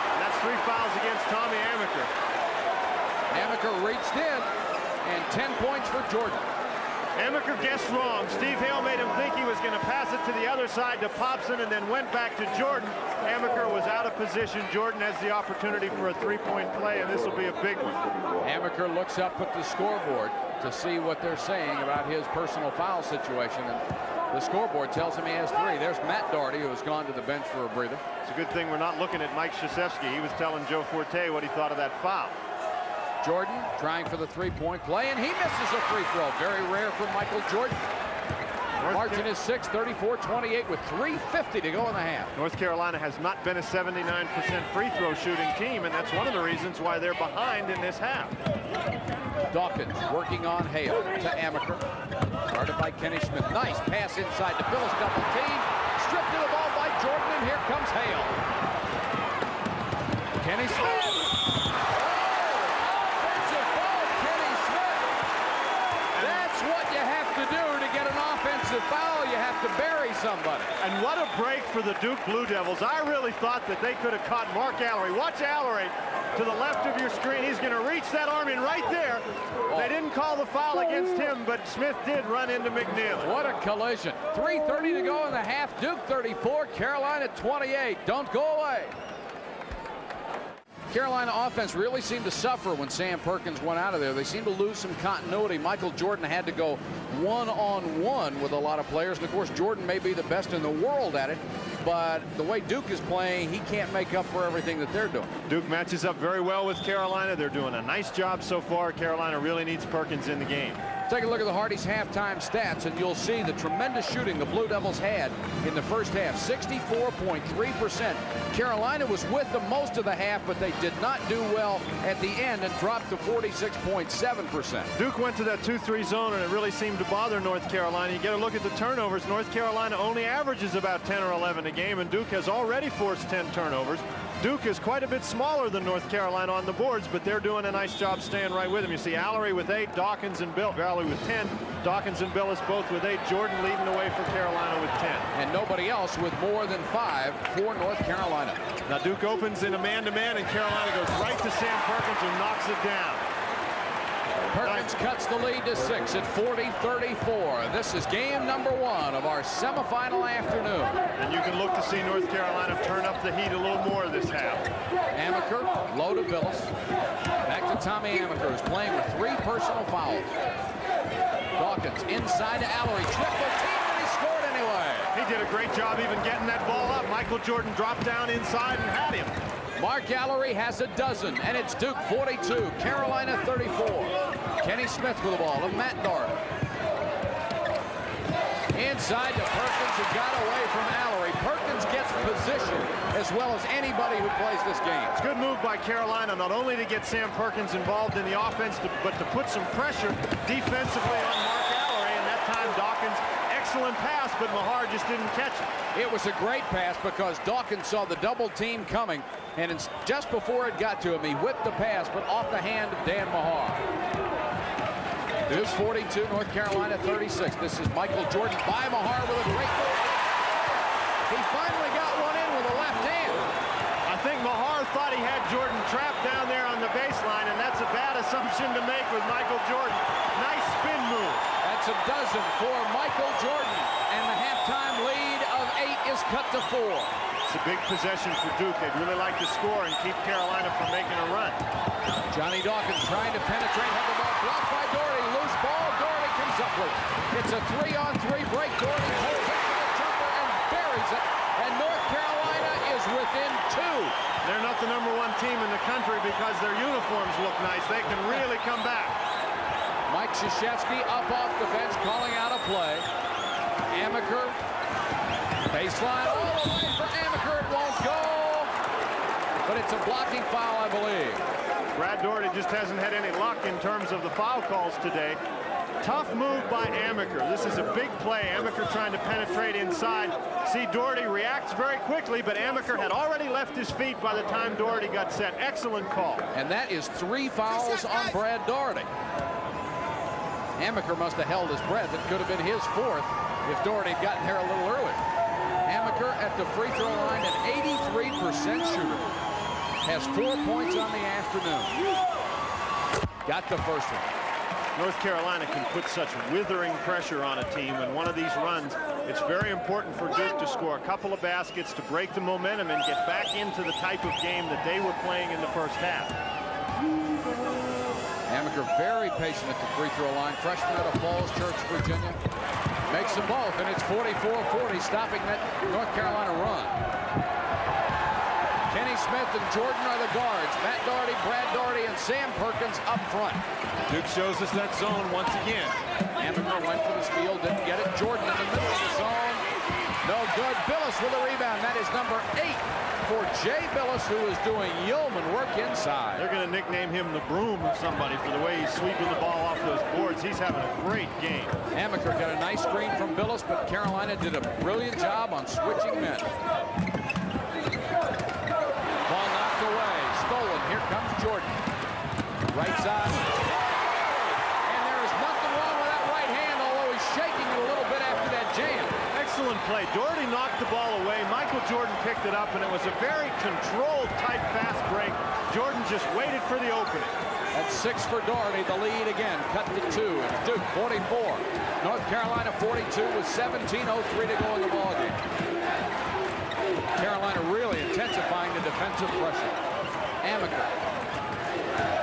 And that's 3 fouls against Tommy Amaker. Amaker reached in, and 10 points for Jordan. Amaker guessed wrong. Steve Hale made him think he was going to pass it to the other side to Popson and then went back to Jordan. Amaker was out of position. Jordan has the opportunity for a 3-point play, and this will be a big one. Amaker looks up at the scoreboard to see what they're saying about his personal foul situation, and the scoreboard tells him he has 3. There's Matt Doherty, who has gone to the bench for a breather. It's a good thing we're not looking at Mike Krzyzewski. He was telling Joe Forte what he thought of that foul. Jordan trying for the 3-point play, and he misses a free throw. Very rare for Michael Jordan. Margin is 6, 34-28 with 3:50 to go in the half. North Carolina has not been a 79% free throw shooting team, and that's one of the reasons why they're behind in this half. Dawkins working on Hale to Amaker. Guarded by Kenny Smith. Nice pass inside to Billis, double team. Stripped of the ball by Jordan, and here comes Hale. Kenny Smith. Offensive foul, Kenny Smith. That's what you have to do to get an offensive foul. You have to bury somebody. And what a break for the Duke Blue Devils. I really thought that they could have caught Mark Allery. Watch Allery to the left of your screen. He's going to reach that arm in right there. They didn't call the foul against him, but Smith did run into McNeely. What a collision. 3:30 to go in the half. Duke 34, Carolina 28. Don't go away. Carolina offense really seemed to suffer when Sam Perkins went out of there. They seemed to lose some continuity. Michael Jordan had to go one-on-one with a lot of players. And, of course, Jordan may be the best in the world at it, but the way Duke is playing, he can't make up for everything that they're doing. Duke matches up very well with Carolina. They're doing a nice job so far. Carolina really needs Perkins in the game. Take a look at the Hardy's halftime stats, and you'll see the tremendous shooting the Blue Devils had in the first half. 64.3%. Carolina was with them most of the half, but they did not do well at the end and dropped to 46.7%. Duke went to that 2-3 zone, and it really seemed to bother North Carolina. You get a look at the turnovers. North Carolina only averages about 10 or 11 a game, and Duke has already forced 10 turnovers. Duke is quite a bit smaller than North Carolina on the boards, but they're doing a nice job staying right with them. You see Allery with 8, Dawkins and Bill, Allery with 10, Dawkins and Billis both with 8, Jordan leading the way for Carolina with 10. And nobody else with more than 5 for North Carolina. Now Duke opens in a man-to-man, and Carolina goes right to Sam Perkins, who knocks it down. Perkins cuts the lead to 6 at 40-34. This is game number 1 of our semifinal afternoon. And you can look to see North Carolina turn up the heat a little more this half. Amaker, low to Billis. Back to Tommy Amaker, who's playing with 3 personal fouls. Dawkins inside to Allery. Triple team, and he scored anyway. He did a great job even getting that ball up. Michael Jordan dropped down inside and had him. Mark Allery has a dozen, and it's Duke 42, Carolina 34. Kenny Smith with the ball to Matt Doherty. Inside to Perkins, who got away from Allery. Perkins gets position as well as anybody who plays this game. It's a good move by Carolina, not only to get Sam Perkins involved in the offense, but to put some pressure defensively on Mark Allery. And that time Dawkins, excellent pass, but Mahar just didn't catch it. It was a great pass because Dawkins saw the double team coming, and just before it got to him, he whipped the pass, but off the hand of Dan Mahar. Duke's 42, North Carolina 36. This is Michael Jordan by Mahar with a great move. He finally got one in with a left hand. I think Mahar thought he had Jordan trapped down there on the baseline, and that's a bad assumption to make with Michael Jordan. Nice spin move. That's a dozen for Michael Jordan, and the halftime lead of 8 is cut to 4. It's a big possession for Duke. They'd really like to score and keep Carolina from making a run. Johnny Dawkins trying to penetrate, had the ball blocked by Doherty. Loose ball, Doherty comes up with it. It's a 3-on-3 break. Doherty holds it for the jumper and buries it. And North Carolina is within 2. They're not the #1 team in the country because their uniforms look nice. They can really come back. Mike Krzyzewski up off the bench calling out a play. Amaker, baseline all the way for Amaker. It won't go, but it's a blocking foul, I believe. Brad Doherty just hasn't had any luck in terms of the foul calls today. Tough move by Amaker. This is a big play. Amaker trying to penetrate inside. See, Doherty reacts very quickly, but Amaker had already left his feet by the time Doherty got set. Excellent call. And that is 3 fouls on Brad Doherty. Amaker must have held his breath. It could have been his 4th if Doherty had gotten there a little earlier. Amaker at the free throw line, an 83% shooter. Has 4 points on the afternoon. Got the first one. North Carolina can put such withering pressure on a team. In one of these runs, it's very important for Duke to score a couple of baskets to break the momentum and get back into the type of game that they were playing in the first half. Amaker very patient at the free throw line. Freshman out of Falls Church, Virginia. Makes them both, and it's 44-40, stopping that North Carolina run. Kenny Smith and Jordan are the guards. Matt Doherty, Brad Doherty, and Sam Perkins up front. Duke shows us that zone once again. Amaker went for the steal, didn't get it. Jordan in the middle of the zone. No good. Billis with a rebound. That is number 8 for Jay Billis, who is doing yeoman work inside. They're going to nickname him the broom or somebody for the way he's sweeping the ball off those boards. He's having a great game. Amaker got a nice screen from Billis, but Carolina did a brilliant job on switching men. Ball knocked away. Stolen. Here comes Jordan. Right side. And there is nothing wrong with that right hand, although he's shaking it a little bit after that jam. Excellent play. Doherty knocked the ball away. Michael Jordan picked it up, and it was a very controlled, tight, fast break. Jordan just waited for the opening. That's 6 for Doherty. The lead again cut to 2. It's Duke 44. North Carolina 42 with 17:03 to go in the ballgame. Carolina really intensifying the defensive pressure. Amaker.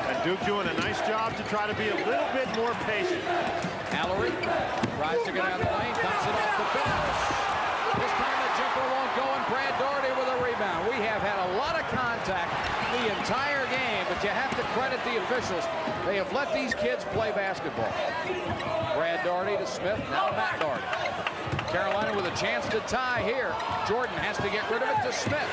And Duke doing a nice job to try to be a little bit more patient. Allery tries to get out of the lane, dumps it off the Billis. This time the jumper won't go, and Brad Doherty with a rebound. We have had a lot of contact the entire game, but you have to credit the officials. They have let these kids play basketball. Brad Doherty to Smith, now Matt Doherty. Carolina with a chance to tie here. Jordan has to get rid of it to Smith.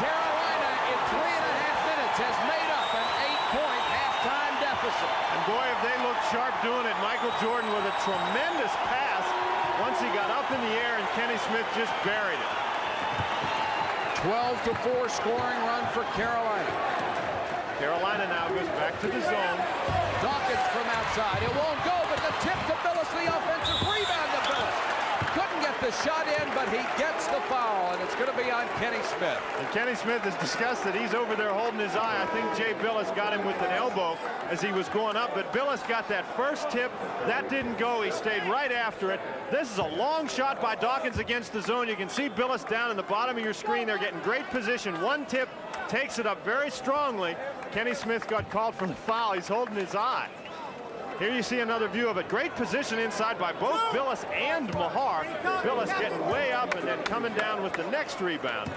Carolina in 3.5 minutes has made up an 8-point halftime deficit. And boy, if they looked sharp doing it. Michael Jordan with a tremendous pass once he got up in the air, and Kenny Smith just buried it. 12-4 scoring run for Carolina. Carolina now goes back to the zone. Dawkins from outside. It won't go, but the tip to Billis, the offensive rebound to Billis. Couldn't get the shot in, but he gets the foul, and it's going to be on Kenny Smith. And Kenny Smith has discussed that he's over there holding his eye. I think Jay Billis got him with an elbow as he was going up, but Billis got that first tip. That didn't go. He stayed right after it. This is a long shot by Dawkins against the zone. You can see Billis down in the bottom of your screen. They're getting great position. One tip takes it up very strongly. Kenny Smith got called for the foul. He's holding his eye. Here you see another view of it. Great position inside by both Billis and Mahar. Billis getting way up and then coming down with the next rebound.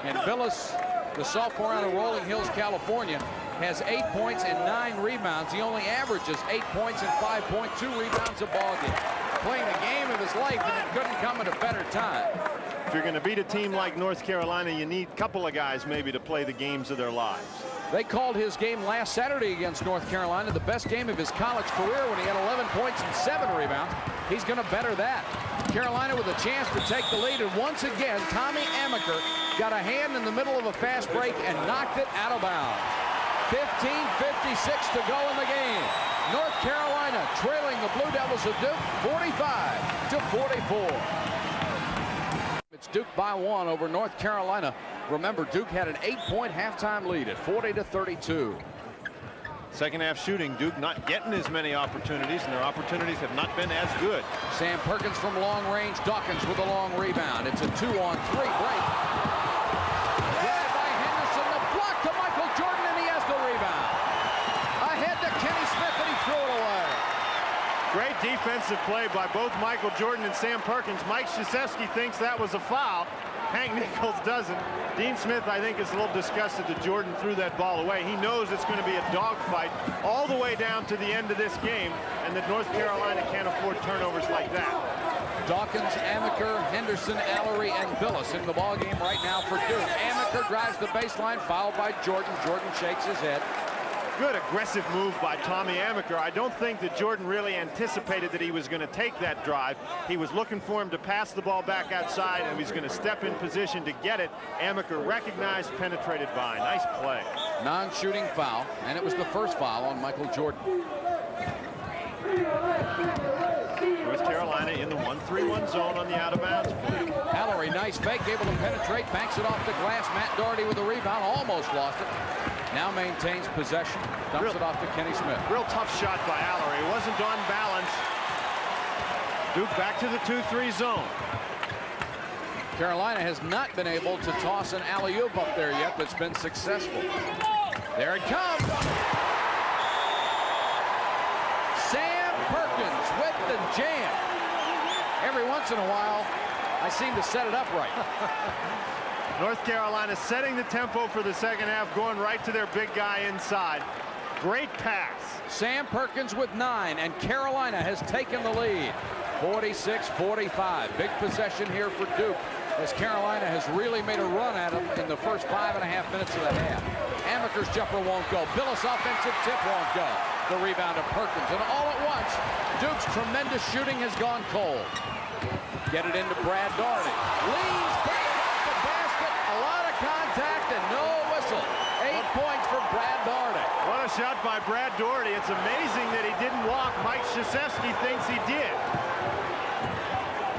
And Billis, the sophomore out of Rolling Hills, California, has 8 points and 9 rebounds. He only averages 8 points and 5.2 rebounds a ball game. playing the game of his life, and it couldn't come at a better time. If you're going to beat a team like North Carolina, you need a couple of guys maybe to play the games of their lives. They called his game last Saturday against North Carolina the best game of his college career when he had 11 points and 7 rebounds. He's going to better that. Carolina with a chance to take the lead, and once again, Tommy Amaker got a hand in the middle of a fast break and knocked it out of bounds. 15:56 to go in the game. North Carolina trailing the Blue Devils of Duke 45-44. It's Duke by 1 over North Carolina. Remember, Duke had an 8-point halftime lead at 40-32. Second half shooting, Duke not getting as many opportunities, and their opportunities have not been as good. Sam Perkins from long range. Dawkins with a long rebound. It's a 2-on-3 break. Led by Henderson. The block to Michael Jordan, and he has the rebound. Ahead to Kenny Smith, and he threw it away. Great defensive play by both Michael Jordan and Sam Perkins. Mike Krzyzewski thinks that was a foul. Hank Nichols doesn't. Dean Smith, I think, is a little disgusted that Jordan threw that ball away. He knows it's going to be a dogfight all the way down to the end of this game, and that North Carolina can't afford turnovers like that. Dawkins, Amaker, Henderson, Allery, and Billis in the ball game right now for Duke. Amaker drives the baseline, fouled by Jordan. Jordan shakes his head. Good aggressive move by Tommy Amaker. I don't think that Jordan really anticipated that he was going to take that drive. He was looking for him to pass the ball back outside, and he was going to step in position to get it. Amaker recognized, penetrated by. Nice play. Non-shooting foul, and it was the first foul on Michael Jordan. North Carolina in the 1-3-1 zone on the out-of-bounds play. Allery, nice fake, able to penetrate, banks it off the glass. Matt Doherty with a rebound, almost lost it. Now maintains possession, dumps it off to Kenny Smith. Real tough shot by Allery. It wasn't on balance. Duke back to the 2-3 zone. Carolina has not been able to toss an alley-oop up there yet, but it's been successful. There it comes. Sam Perkins with the jam. Every once in a while, I seem to set it up right. North Carolina setting the tempo for the second half, going right to their big guy inside. Great pass. Sam Perkins with 9, and Carolina has taken the lead. 46-45. Big possession here for Duke, as Carolina has really made a run at them in the first 5.5 minutes of the half. Amaker's jumper won't go. Billis' offensive tip won't go. The rebound to Perkins, and all at once, Duke's tremendous shooting has gone cold. Get it into Brad Doherty. Leans back. Contact and no whistle. 8 points for Brad Doherty. What a shot by Brad Doherty. It's amazing that he didn't walk. Mike Krzyzewski thinks he did.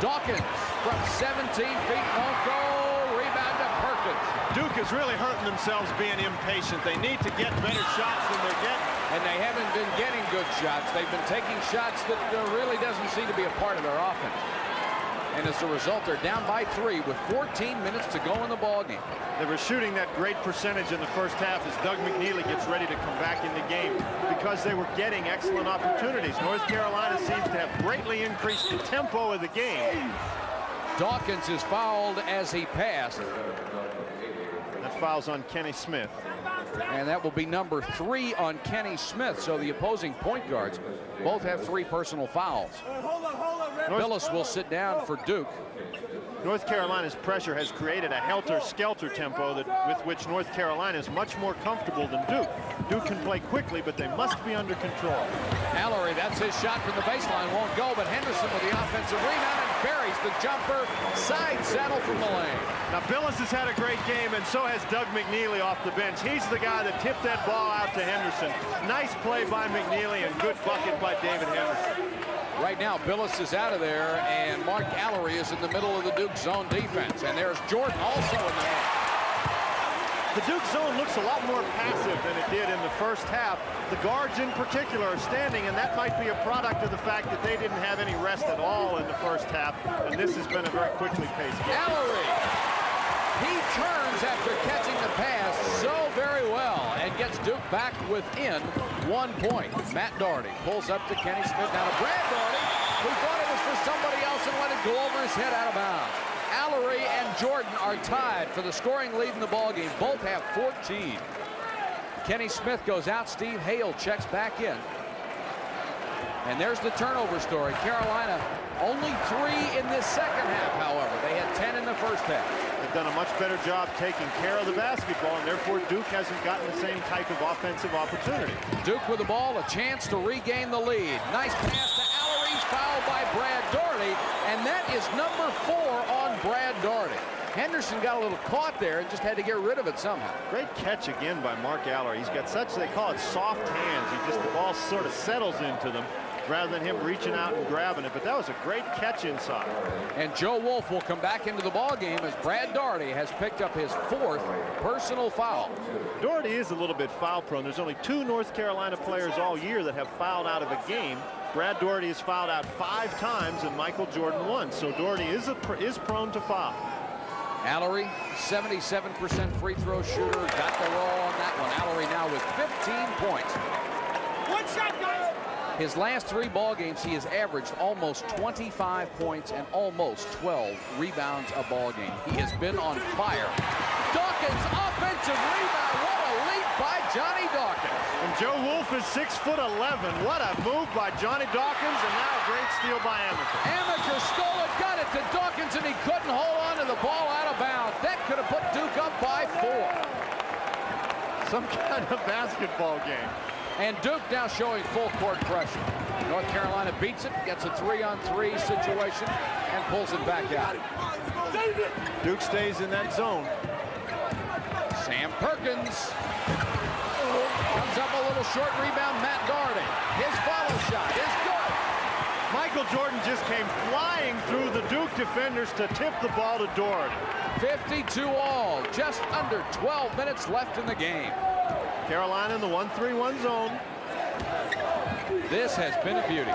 Dawkins from 17 feet won't go. Rebound to Perkins. Duke is really hurting themselves being impatient. They need to get better shots than they're getting. And they haven't been getting good shots. They've been taking shots that really doesn't seem to be a part of their offense. And as a result, they're down by 3 with 14 minutes to go in the ballgame. They were shooting that great percentage in the first half as Doug McNeely gets ready to come back in the game because they were getting excellent opportunities. North Carolina seems to have greatly increased the tempo of the game. Dawkins is fouled as he passed. That foul's on Kenny Smith. And that will be number 3 on Kenny Smith. So the opposing point guards both have 3 personal fouls. Billis will sit down for Duke. North Carolina's pressure has created a helter-skelter tempo with which North Carolina is much more comfortable than Duke. Duke can play quickly, but they must be under control. Allery, that's his shot from the baseline, won't go, but Henderson with the offensive rebound and buries the jumper. Side saddle from the lane. Now, Billis has had a great game, and so has Doug McNeely off the bench. He's the guy that tipped that ball out to Henderson. Nice play by McNeely and good bucket by David Henderson. Right now, Billis is out of there, and Mark Allery is in the middle of the Duke zone defense. And there's Jordan also in the half. The Duke zone looks a lot more passive than it did in the first half. The guards in particular are standing, and that might be a product of the fact that they didn't have any rest at all in the first half, and this has been a very quickly paced game. Allery, he turns after catching the pass so very well and gets Duke back within 1 point. Matt Doherty pulls up to Kenny Smith. Now to Brad Doherty, who thought it was for somebody else and let it go over his head out of bounds. Allery and Jordan are tied for the scoring lead in the ballgame. Both have 14. Kenny Smith goes out. Steve Hale checks back in. And there's the turnover story. Carolina only 3 in this second half, however. They had 10 in the first half. They've done a much better job taking care of the basketball, and therefore Duke hasn't gotten the same type of offensive opportunity. Duke with the ball, a chance to regain the lead. Nice pass to Allery, fouled by Brad Daugherty, and that is number 4 on Brad Daugherty. Henderson got a little caught there and just had to get rid of it somehow. Great catch again by Mark Allery. He's got such, they call it soft hands. The ball sort of settles into them rather than him reaching out and grabbing it. But that was a great catch inside. And Joe Wolf will come back into the ball game as Brad Daugherty has picked up his 4th personal foul. Daugherty is a little bit foul prone. There's only 2 North Carolina players all year that have fouled out of a game. Brad Daugherty has fouled out 5 times and Michael Jordan 1. So Daugherty is prone to foul. Allery, 77% free throw shooter, got the roll on that one. Allery now with 15 points. One shot, guys. His last 3 ball games, he has averaged almost 25 points and almost 12 rebounds a ball game. He has been on fire. Dawkins, offensive rebound. What a leap by Johnny Dawkins. And Joe Wolf is 6'11". What a move by Johnny Dawkins, and now a great steal by Amaker. Amaker stole it, got it to Dawkins, and he couldn't hold on to the ball out of bounds. That could have put Duke up by 4. Some kind of basketball game. And Duke now showing full court pressure. North Carolina beats it, gets a 3-on-3 situation, and pulls it back out. Duke stays in that zone. Sam Perkins comes up a little short rebound. Matt Daugherty. His follow shot is good. Michael Jordan just came flying through the Duke defenders to tip the ball to Daugherty. 52 all. Just under 12 minutes left in the game. Carolina in the 1-3-1 zone. This has been a beauty.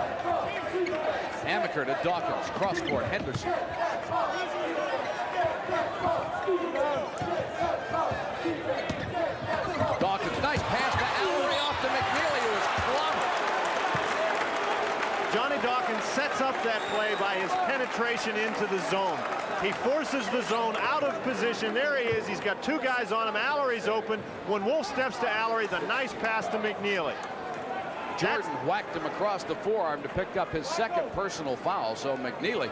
Amaker to Dawkins. Cross court. Henderson. Dawkins, nice pass to Allery off to McNeely, who is clobbered. Johnny Dawkins sets up that play by his penetration into the zone. He forces the zone out of position. There he is. He's got 2 guys on him. Allery's open. When Wolf steps to Allery, the nice pass to McNeely. Jordan whacked him across the forearm to pick up his 2nd personal foul, so McNeely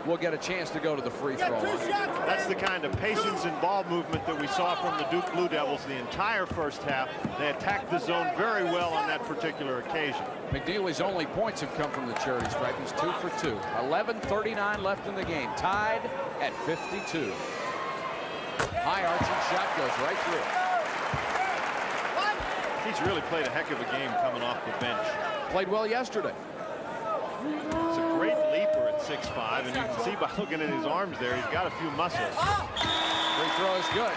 will get a chance to go to the free throw line. That's the kind of patience and ball movement that we saw from the Duke Blue Devils the entire first half. They attacked the zone very well on that particular occasion. McNeely's only points have come from the charity stripe. He's 2 for 2. 11:39 left in the game. Tied at 52. High arching shot goes right through. He's really played a heck of a game coming off the bench. Played well yesterday. It's a great leaper at 6'5", and you can see by looking at his arms there, he's got a few muscles. Free throw is good.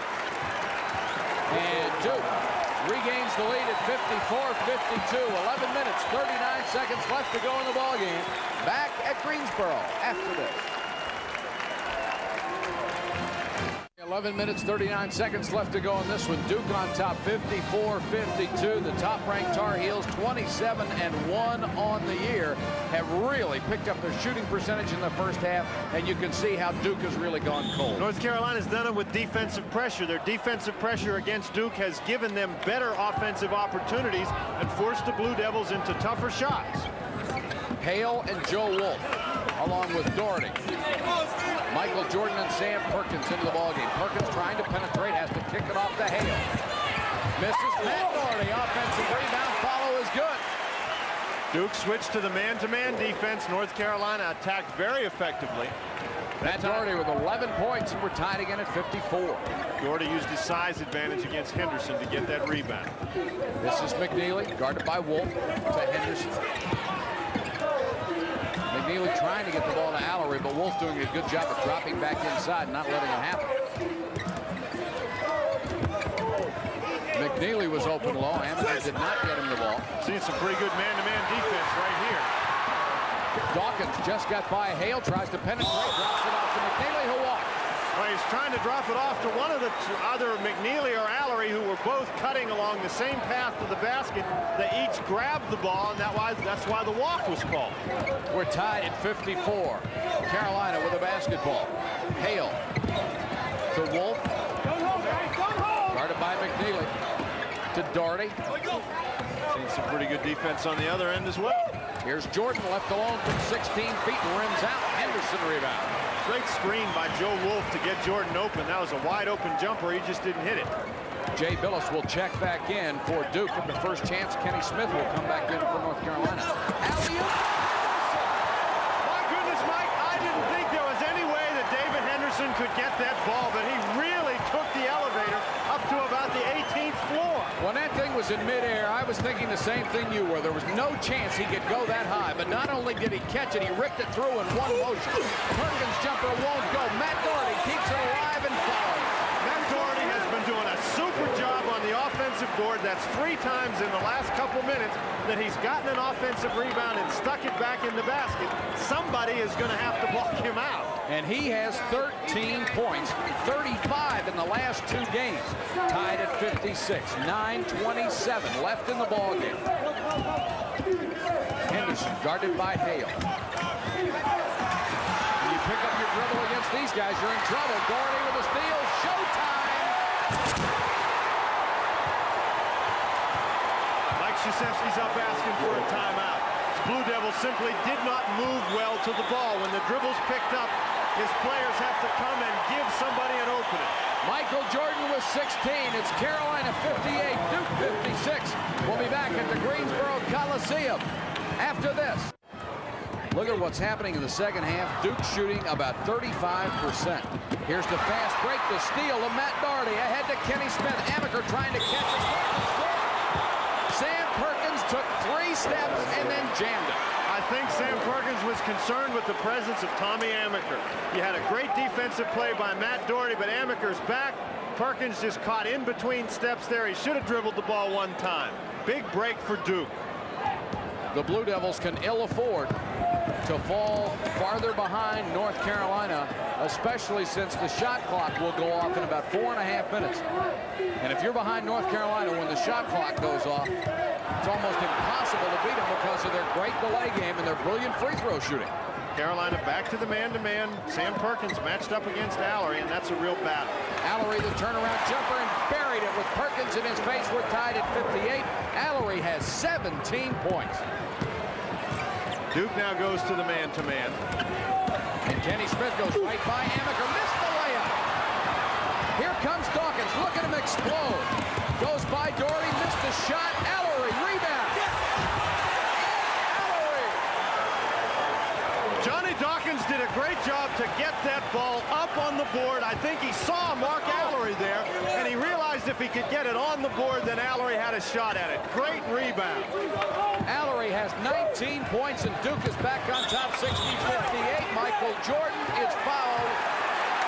And Duke regains the lead at 54-52. 11 minutes, 39 seconds left to go in the ballgame. Back at Greensboro after this. 11 minutes, 39 seconds left to go in this one. Duke on top, 54-52. The top-ranked Tar Heels, 27-1 on the year, have really picked up their shooting percentage in the first half, and you can see how Duke has really gone cold. North Carolina's done it with defensive pressure. Their defensive pressure against Duke has given them better offensive opportunities and forced the Blue Devils into tougher shots. Hale and Joe Wolf, along with Daugherty. Michael Jordan and Sam Perkins into the ballgame. Perkins trying to penetrate, has to kick it off to Hale. Misses. Matt Daugherty, offensive rebound, follow is good. Duke switched to the man-to-man defense. North Carolina attacked very effectively. Matt Daugherty with 11 points, and we're tied again at 54. Daugherty used his size advantage against Henderson to get that rebound. This is McNeely, guarded by Wolf to Henderson. McNeely trying to get the ball to Allery, but Wolf doing a good job of dropping back inside, not letting it happen. McNeely was open low. Amaker did not get him the ball. Seeing some pretty good man-to-man defense right here. Dawkins just got by Hale, tries to penetrate, drops it off to McNeely, who walks. Well, he's trying to drop it off to one of the either McNeely or Allery, who were both cutting along the same path to the basket. They each grabbed the ball, and that's why the walk was called. We're tied at 54. Carolina with a basketball. Hale to Wolf. Guarded by McNeely. To Daugherty. Seen some pretty good defense on the other end as well. Here's Jordan left alone from 16 feet, rims out. Henderson rebound. Great screen by Joe Wolf to get Jordan open. That was a wide open jumper. He just didn't hit it. Jay Billis will check back in for Duke at the first chance. Kenny Smith will come back in for North Carolina. Alley-oop. My goodness, Mike, I didn't think there was any way that David Henderson could get that ball, but he really took the elevator up to about the 18th floor. When that thing was in midair, I was thinking the same thing you were. There was no chance he could go that high, but not only did he catch it, he ripped it through in one motion. Perkins' jumper won't go. Matt Doherty keeps it alive and fouls. Matt Doherty has been doing a super job on the offensive board. That's 3 times in the last couple minutes that he's gotten an offensive rebound and stuck it back in the basket. Somebody is going to have to block him out. And he has 13 points, 35 in the last 2 games. Tied at 56, 9:27 left in the ball game. Henderson guarded by Hale. When you pick up your dribble against these guys, you're in trouble. Doherty with a steal. Showtime! Mike Krzyzewski's up asking for a timeout. Blue Devils simply did not move well to the ball. When the dribble's picked up, his players have to come and give somebody an opening. Michael Jordan with 16. It's Carolina 58, Duke 56. We'll be back at the Greensboro Coliseum after this. Look at what's happening in the second half. Duke shooting about 35%. Here's the fast break, the steal of Matt Doherty. Ahead to Kenny Smith. Amaker trying to catch it. Sam Perkins took 3 steps and then jammed it. I think Sam Perkins was concerned with the presence of Tommy Amaker. He had a great defensive play by Matt Doherty, but Amaker's back. Perkins just caught in between steps there. He should have dribbled the ball 1 time. Big break for Duke. The Blue Devils can ill afford to fall farther behind North Carolina, especially since the shot clock will go off in about 4.5 minutes. And if you're behind North Carolina when the shot clock goes off, it's almost impossible to beat them because of their great delay game and their brilliant free throw shooting. Carolina back to the man-to-man. Sam Perkins matched up against Allery, and that's a real battle. Allery, the turnaround jumper, and buried it with Perkins in his face. We're tied at 58. Allery has 17 points. Duke now goes to the man-to-man. And Kenny Smith goes right by Amaker. Missed the layup. Here comes Dawkins. Look at him explode. Goes by Doherty. Missed the shot. Allery rebound. Allery. Johnny Dawkins did a great job to get that ball up on the board. I think he saw Mark Allery there, and he realized if he could get it on the board, then Allery had a shot at it. Great rebound. Allery has 19 points, and Duke is back on top, 60-58. Michael Jordan is fouled.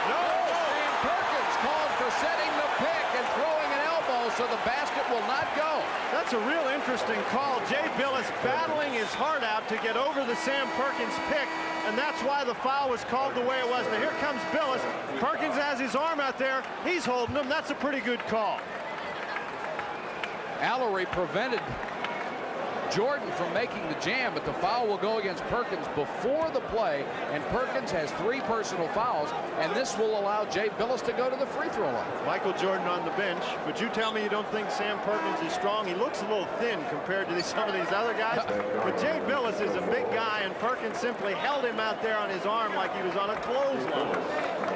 No. Sam Perkins called for setting the pick and throwing an elbow, so the basket will not go. That's a real interesting call. Jay Billis battling his heart out to get over the Sam Perkins pick, and that's why the foul was called the way it was. Now here comes Billis. Perkins has his arm out there. He's holding him. That's a pretty good call. Allery prevented Jordan from making the jam, but the foul will go against Perkins before the play, and Perkins has 3 personal fouls, and this will allow Jay Billis to go to the free throw line. Michael Jordan on the bench, but you tell me you don't think Sam Perkins is strong. He looks a little thin compared to some of these other guys, but Jay Billis is a big guy, and Perkins simply held him out there on his arm like he was on a clothesline.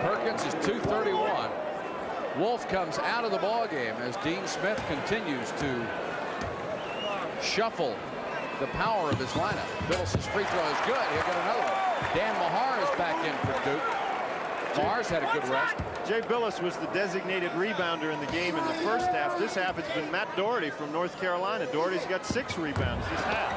Perkins is 231. Wolf comes out of the ball game as Dean Smith continues to shuffle the power of his lineup. Billis's free throw is good. He'll get another one. Dan Mahar is back in for Duke. Mahar's had a good rest. Jay Billis was the designated rebounder in the game in the first half. This half it's been Matt Doherty from North Carolina. Doherty's got 6 rebounds this half.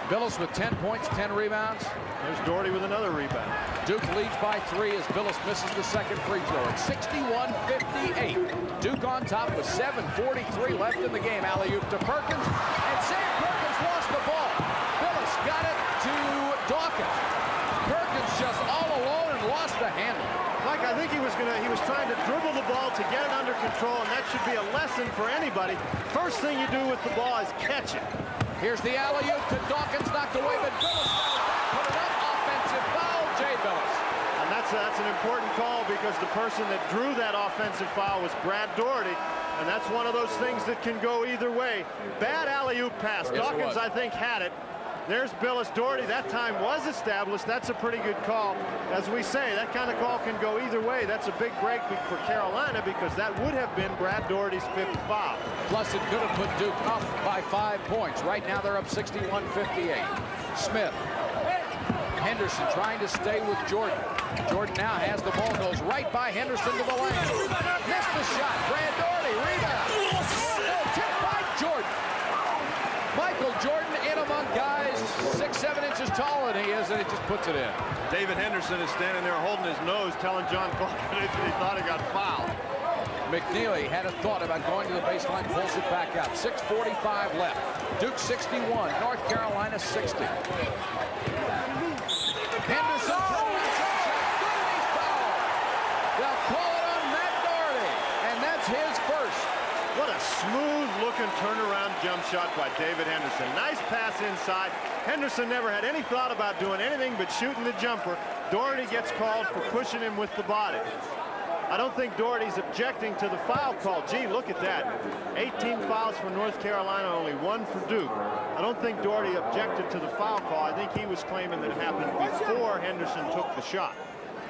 Billis with 10 points, 10 rebounds. There's Doherty with another rebound. Duke leads by 3 as Billis misses the second free throw at 61-58. Duke on top with 7:43 left in the game. Alley-oop to Perkins, and Sam Perkins lost the ball. Billis got it to Dawkins. Perkins just all alone and lost the handle. Mike, I think he was trying to dribble the ball to get it under control, and that should be a lesson for anybody. First thing you do with the ball is catch it. Here's the alley-oop to Dawkins, knocked away, but Billis put it up. Offensive foul, Jay Billis. And that's an important call because the person that drew that offensive foul was Brad Doherty, and that's one of those things that can go either way. Bad alley-oop pass. Yes, Dawkins, I think, had it. There's Billis Doherty. That time was established. That's a pretty good call. As we say, that kind of call can go either way. That's a big break for Carolina because that would have been Brad Doherty's 5th foul. Plus, it could have put Duke up by 5 points. Right now, they're up 61-58. Smith. Henderson trying to stay with Jordan. Jordan now has the ball, goes right by Henderson to the lane. Missed the shot. Brad Doherty, rebound. Tipped by Jordan. Michael Jordan in among guys 6-7 inches taller than he is, and he just puts it in. David Henderson is standing there holding his nose, telling John Clark that he thought he got fouled. McNeely had a thought about going to the baseline, pulls it back out. 6:45 left. Duke 61, North Carolina 60. Henderson throwing a jump shot. Doherty's foul. They'll call it on Matt Doherty, and that's his first. What a smooth-looking turnaround jump shot by David Henderson. Nice pass inside. Henderson never had any thought about doing anything but shooting the jumper. Doherty gets called for pushing him with the body. I don't think Doherty's objecting to the foul call. Gee, look at that. 18 fouls for North Carolina, only 1 for Duke. I don't think Doherty objected to the foul call. I think he was claiming that it happened before Henderson took the shot.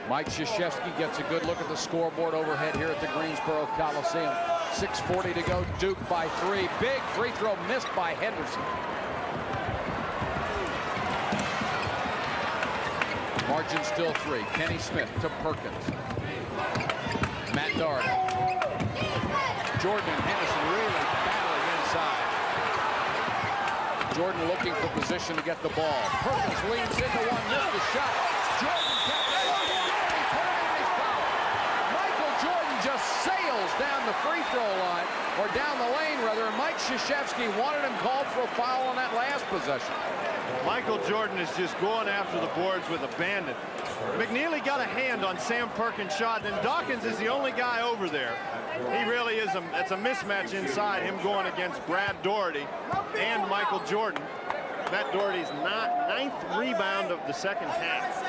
Mike Krzyzewski gets a good look at the scoreboard overhead here at the Greensboro Coliseum. 6:40 to go. Duke by 3. Big free throw missed by Henderson. Margin still 3. Kenny Smith to Perkins. Matt Doherty. Jordan and Henderson really battling inside. Jordan looking for position to get the ball. Perkins leans into one, missed the shot. Jordan kept it. Michael Jordan just sails down the free throw line, or down the lane rather, and Mike Krzyzewski wanted him called for a foul on that last possession. Michael Jordan is just going after the boards with abandon. McNeely got a hand on Sam Perkins' shot, and Dawkins is the only guy over there. He really is it's a mismatch inside, him going against Brad Doherty and Michael Jordan. Matt Doherty's 9th rebound of the second half.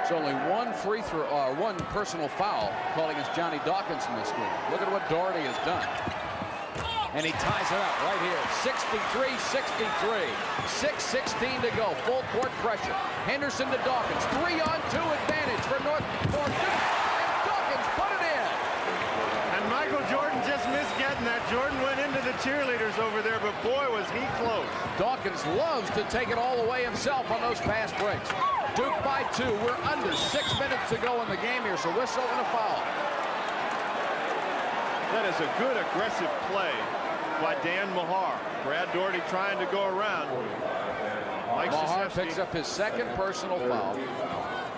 It's only 1 free throw, or 1 personal foul calling against Johnny Dawkins in this game. Look at what Doherty has done. And he ties it up right here. 63-63. 6:16 to go. Full court pressure. Henderson to Dawkins. 3-on-2 advantage for Duke. And Dawkins put it in. And Michael Jordan just missed getting that. Jordan went into the cheerleaders over there, but boy, was he close. Dawkins loves to take it all the way himself on those fast breaks. Duke by 2. We're under 6 minutes to go in the game here, so whistle and a foul. That is a good aggressive play by Dan Mahar. Brad Doherty trying to go around. Mahar picks up his 2nd personal foul.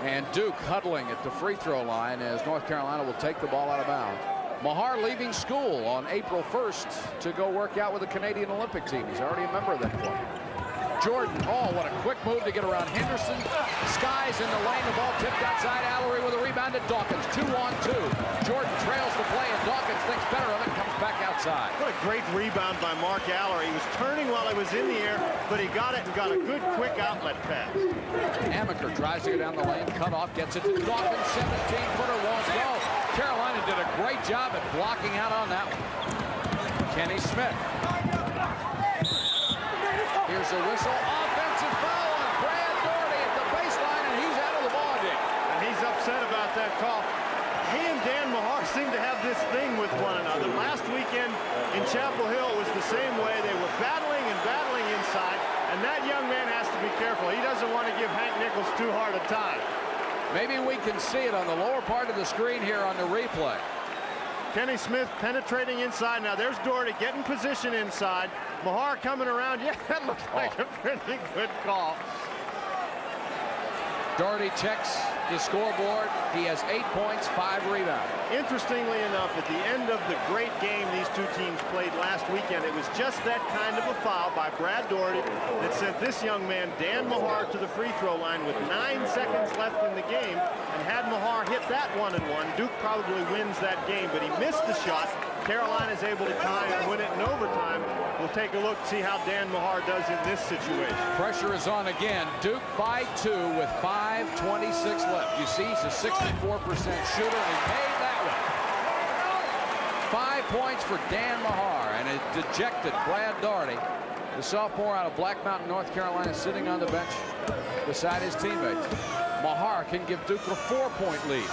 And Duke huddling at the free throw line as North Carolina will take the ball out of bounds. Mahar leaving school on April 1st to go work out with the Canadian Olympic team. He's already a member of that club. Jordan, oh, what a quick move to get around Henderson. Skies in the lane, the ball tipped outside. Allery with a rebound to Dawkins. 2-on-2. Jordan trails the play, and Dawkins thinks better of it, comes back outside. What a great rebound by Mark Allery. He was turning while he was in the air, but he got it and got a good quick outlet pass. Amaker tries to go down the lane, cut off, gets it to Dawkins. 17-footer won't go. Carolina did a great job at blocking out on that one. Kenny Smith. Here's a whistle. Offensive foul on Brad Doherty at the baseline, and he's out of the ballgame. And he's upset about that call. He and Dan Mahar seem to have this thing with one another. Last weekend in Chapel Hill was the same way. They were battling and battling inside, and that young man has to be careful. He doesn't want to give Hank Nichols too hard a time. Maybe we can see it on the lower part of the screen here on the replay. Kenny Smith penetrating inside. Now there's Doherty getting position inside. Mahar coming around. Yeah, that looks like a pretty good call. Doherty checks the scoreboard. He has 8 points, 5 rebounds. Interestingly enough, at the end of the great game these two teams played last weekend, it was just that kind of a foul by Brad Doherty that sent this young man, Dan Mahar, to the free throw line with 9 seconds left in the game. And had Mahar hit that 1-1, Duke probably wins that game, but he missed the shot. Carolina's able to tie and win it in overtime. We'll take a look, see how Dan Mahar does in this situation. Pressure is on again. Duke by 2 with 5:26 left. You see, he's a 64% shooter, and he made that one. 5 points for Dan Mahar, and a dejected Brad Doherty The sophomore out of Black Mountain, North Carolina, sitting on the bench beside his teammates. Mahar can give Duke a 4-point lead.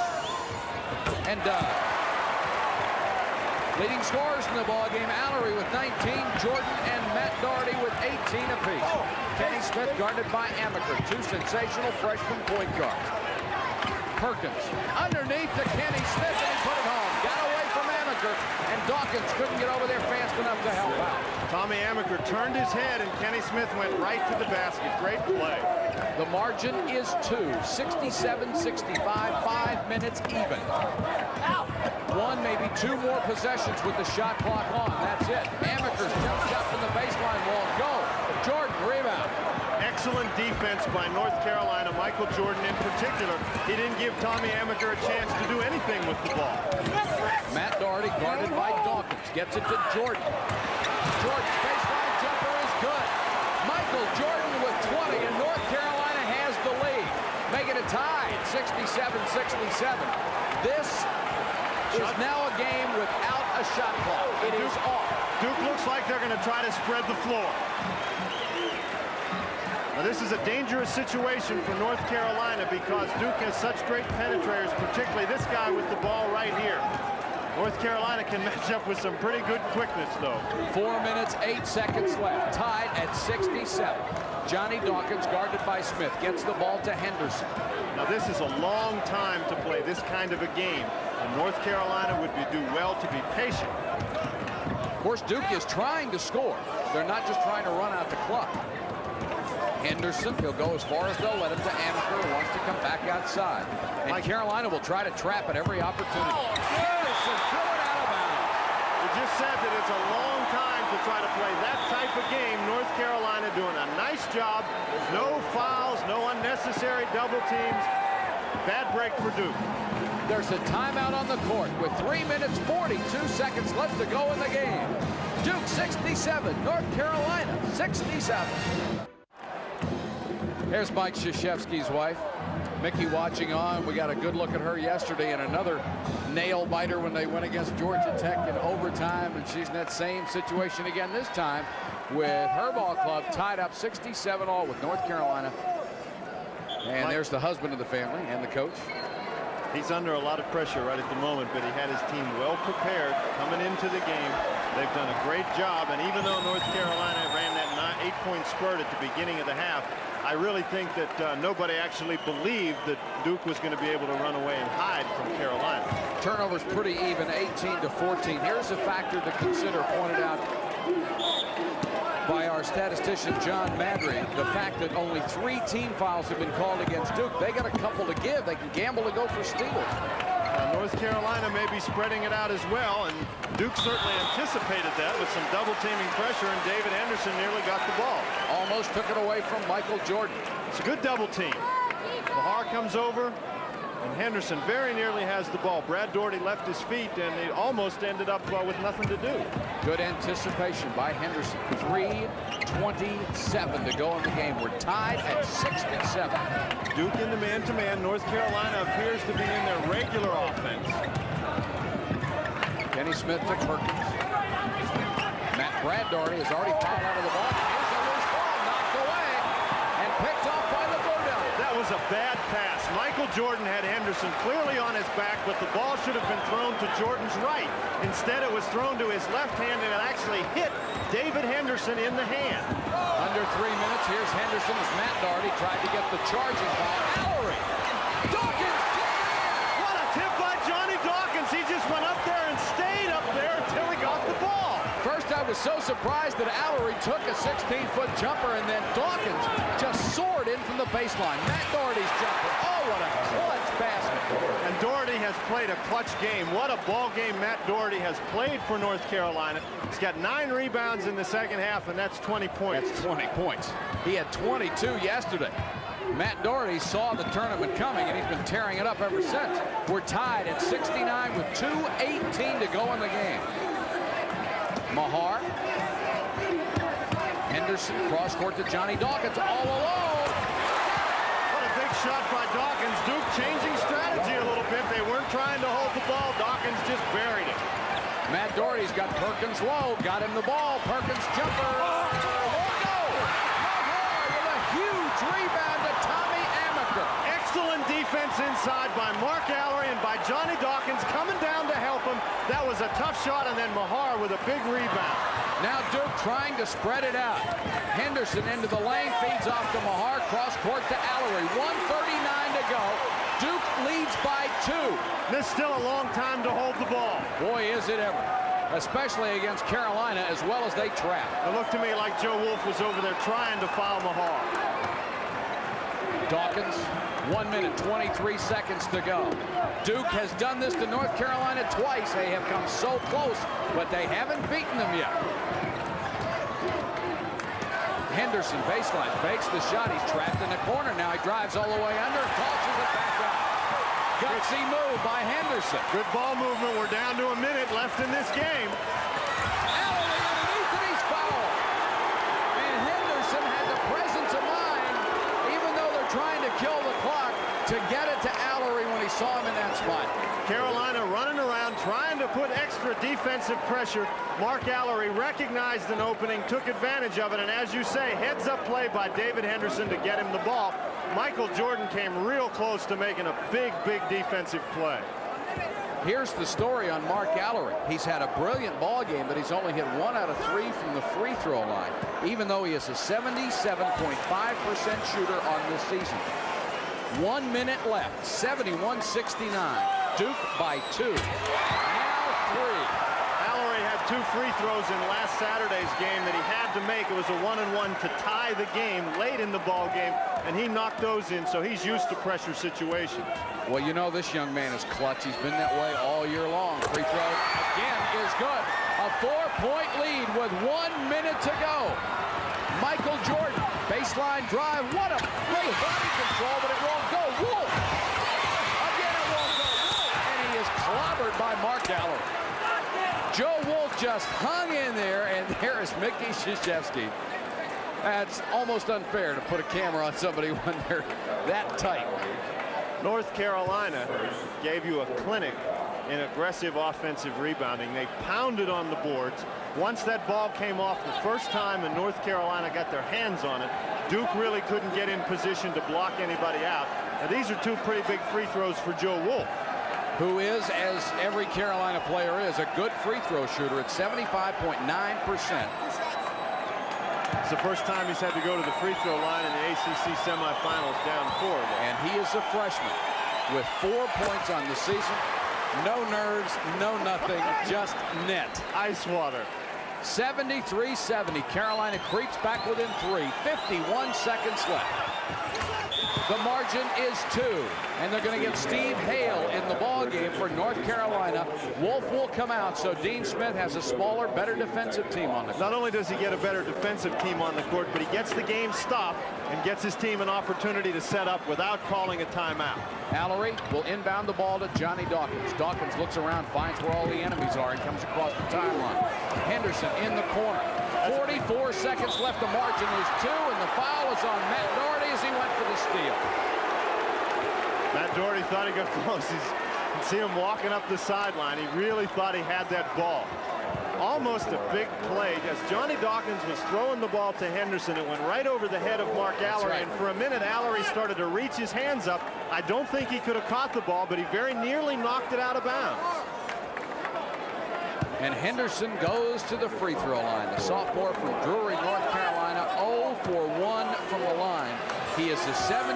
And leading scorers in the ballgame, Allery with 19, Jordan and Matt Doherty with 18 apiece. Kenny Smith guarded by Amaker, two sensational freshman point guards. Perkins underneath to Kenny Smith, and he put it home. Got away from Amaker, and Dawkins couldn't get over there fast enough to help out. Tommy Amaker turned his head, and Kenny Smith went right to the basket. Great play. The margin is 2, 67-65, 5 minutes even. One, maybe two more possessions with the shot clock on. That's it. Amaker's jump shot from the baseline won't go. Jordan, rebound. Excellent defense by North Carolina. Michael Jordan in particular. He didn't give Tommy Amaker a chance to do anything with the ball. Matt Doherty guarded by Dawkins. Gets it to Jordan. Jordan's baseline jumper is good. Michael Jordan with 20, and North Carolina has the lead. Making it tied, 67-67. This is now a game without a shot clock. It is off. Duke looks like they're going to try to spread the floor. Now, this is a dangerous situation for North Carolina because Duke has such great penetrators, particularly this guy with the ball right here. North Carolina can match up with some pretty good quickness, though. 4 minutes, 8 seconds left. Tied at 67. Johnny Dawkins, guarded by Smith, gets the ball to Henderson. Now, this is a long time to play this kind of a game, and North Carolina would do well to be patient. Of course, Duke is trying to score. They're not just trying to run out the clock. Henderson, he'll go as far as they'll let him to Amaker, who wants to come back outside. And Carolina will try to trap at every opportunity. Henderson threw it out of bounds. We just said that it's a long time to try to play that type of game. North Carolina doing a nice job. No fouls, no unnecessary double teams. Bad break for Duke. There's a timeout on the court with 3 minutes, 42 seconds left to go in the game. Duke 67, North Carolina 67. Here's Mike Krzyzewski's wife, Mickey, watching on. We got a good look at her yesterday in another nail biter when they went against Georgia Tech in overtime, and she's in that same situation again this time with her ball club tied up 67-all with North Carolina. And Mike, there's the husband of the family and the coach. He's under a lot of pressure right at the moment, but he had his team well prepared coming into the game. They've done a great job, and even though North Carolina ran that 8-point spurt at the beginning of the half, I really think that nobody actually believed that Duke was going to be able to run away and hide from Carolina. Turnovers pretty even, 18-14. Here's a factor to consider, pointed out by our statistician John Madry, the fact that only 3 team fouls have been called against Duke. They got a couple to give. They can gamble to go for steals. North Carolina may be spreading it out as well, and Duke certainly anticipated that with some double teaming pressure, and David Henderson nearly got the ball. Almost took it away from Michael Jordan. It's a good double team. Mahar comes over, and Henderson very nearly has the ball. Brad Doherty left his feet, and it almost ended up with nothing to do. Good anticipation by Henderson. 3:27 to go in the game. We're tied at 67. Duke in the man-to-man. North Carolina appears to be in their regular offense. Kenny Smith to Perkins. Brad Doherty has already fouled out of the ball. Here's a loose ball, knocked away, and picked off by the Blue Devils. That was a bad pass. Michael Jordan had Henderson clearly on his back, but the ball should have been thrown to Jordan's right. Instead, it was thrown to his left hand, and it actually hit David Henderson in the hand. Under 3 minutes, here's Henderson as Matt Doherty tried to get the charging foul. Allery. Dawkins. What a tip by Johnny Dawkins. He just went up there and stayed up there until he got the ball. First, I was so surprised that Allery took a 16-foot jumper, and then Dawkins just soared in from the baseline. Matt Doherty's jumper. Oh, what a clutch basket. And Doherty has played a clutch game. What a ball game Matt Doherty has played for North Carolina. He's got 9 rebounds in the second half, and that's 20 points. That's 20 points. He had 22 yesterday. Matt Doherty saw the tournament coming, and he's been tearing it up ever since. We're tied at 69 with 2:18 to go in the game. Mahar. Henderson cross court to Johnny Dawkins all alone. What a big shot by Dawkins. Duke changing strategy a little bit. They weren't trying to hold the ball. Dawkins just buried it. Matt Doherty's got Perkins low. Got him the ball. Perkins jumper. defense inside by Mark Allery and by Johnny Dawkins coming down to help him. That was a tough shot, and then Mahar with a big rebound. Now Duke trying to spread it out. Henderson into the lane, feeds off to Mahar, cross court to Allery. 1:39 to go. Duke leads by 2. This is still a long time to hold the ball. Boy, is it ever. Especially against Carolina, as well as they trap. It looked to me like Joe Wolf was over there trying to foul Mahar. Dawkins, 1 minute, 23 seconds to go. Duke has done this to North Carolina twice. They have come so close, but they haven't beaten them yet. Henderson, baseline, fakes the shot. He's trapped in the corner now. He drives all the way under and tosses it back out. Gutsy move by Henderson. Good ball movement. We're down to a minute left in this game. Allery underneath and he's fouled. And Henderson had the presence of mind, even though they're trying to kill the clock, to get it to Allery when he saw him in that spot. Carolina running around, trying to put extra defensive pressure. Mark Allery recognized an opening, took advantage of it, and as you say, heads-up play by David Henderson to get him the ball. Michael Jordan came real close to making a big, big defensive play. Here's the story on Mark Allery. He's had a brilliant ball game, but he's only hit 1 out of 3 from the free throw line, even though he is a 77.5% shooter on this season. 1 minute left, 71-69. Duke by 2. Now 3. Allery had 2 free throws in last Saturday's game that he had to make. It was a 1-and-1 to tie the game late in the ball game, and he knocked those in, so he's used to pressure situations. Well, you know this young man is clutch. He's been that way all year long. Free throw again is good. A 4-point lead with 1 minute to go. Michael Jordan, baseline drive. What a great body control, but it won't go. Wolf! Again, it won't go. Wolf! And he is clobbered by Mark Allery. Joe Wolf just hung in there, and there is Mickey Krzyzewski. That's almost unfair to put a camera on somebody when they're that tight. North Carolina gave you a clinic in aggressive offensive rebounding. They pounded on the boards. Once that ball came off the first time and North Carolina got their hands on it, Duke really couldn't get in position to block anybody out. Now, these are 2 pretty big free throws for Joe Wolf, who is, as every Carolina player is, a good free throw shooter at 75.9%. It's the first time he's had to go to the free throw line in the ACC semifinals down 4. And he is a freshman with 4 points on the season. No nerves, no nothing, just net. Ice water. 73-70. Carolina creeps back within 3. 51 seconds left. The margin is 2, and they're going to get Steve Hale in the ball game for North Carolina. Wolf will come out, so Dean Smith has a smaller, better defensive team on the court. Not only does he get a better defensive team on the court, but he gets the game stopped and gets his team an opportunity to set up without calling a timeout. Allery will inbound the ball to Johnny Dawkins. Dawkins looks around, finds where all the enemies are, and comes across the timeline. Henderson in the corner. 44 seconds left. The margin is 2, and the foul is on Matt Doherty as he went for the steal. Matt Doherty thought he got close. You can see him walking up the sideline. He really thought he had that ball. Almost a big play. As Johnny Dawkins was throwing the ball to Henderson, it went right over the head of Mark Allery. Right. And for a minute, Allery started to reach his hands up. I don't think he could have caught the ball, but he very nearly knocked it out of bounds. And Henderson goes to the free throw line. The sophomore from Drury, North Carolina, 0 for 1 from the line. He is a 73%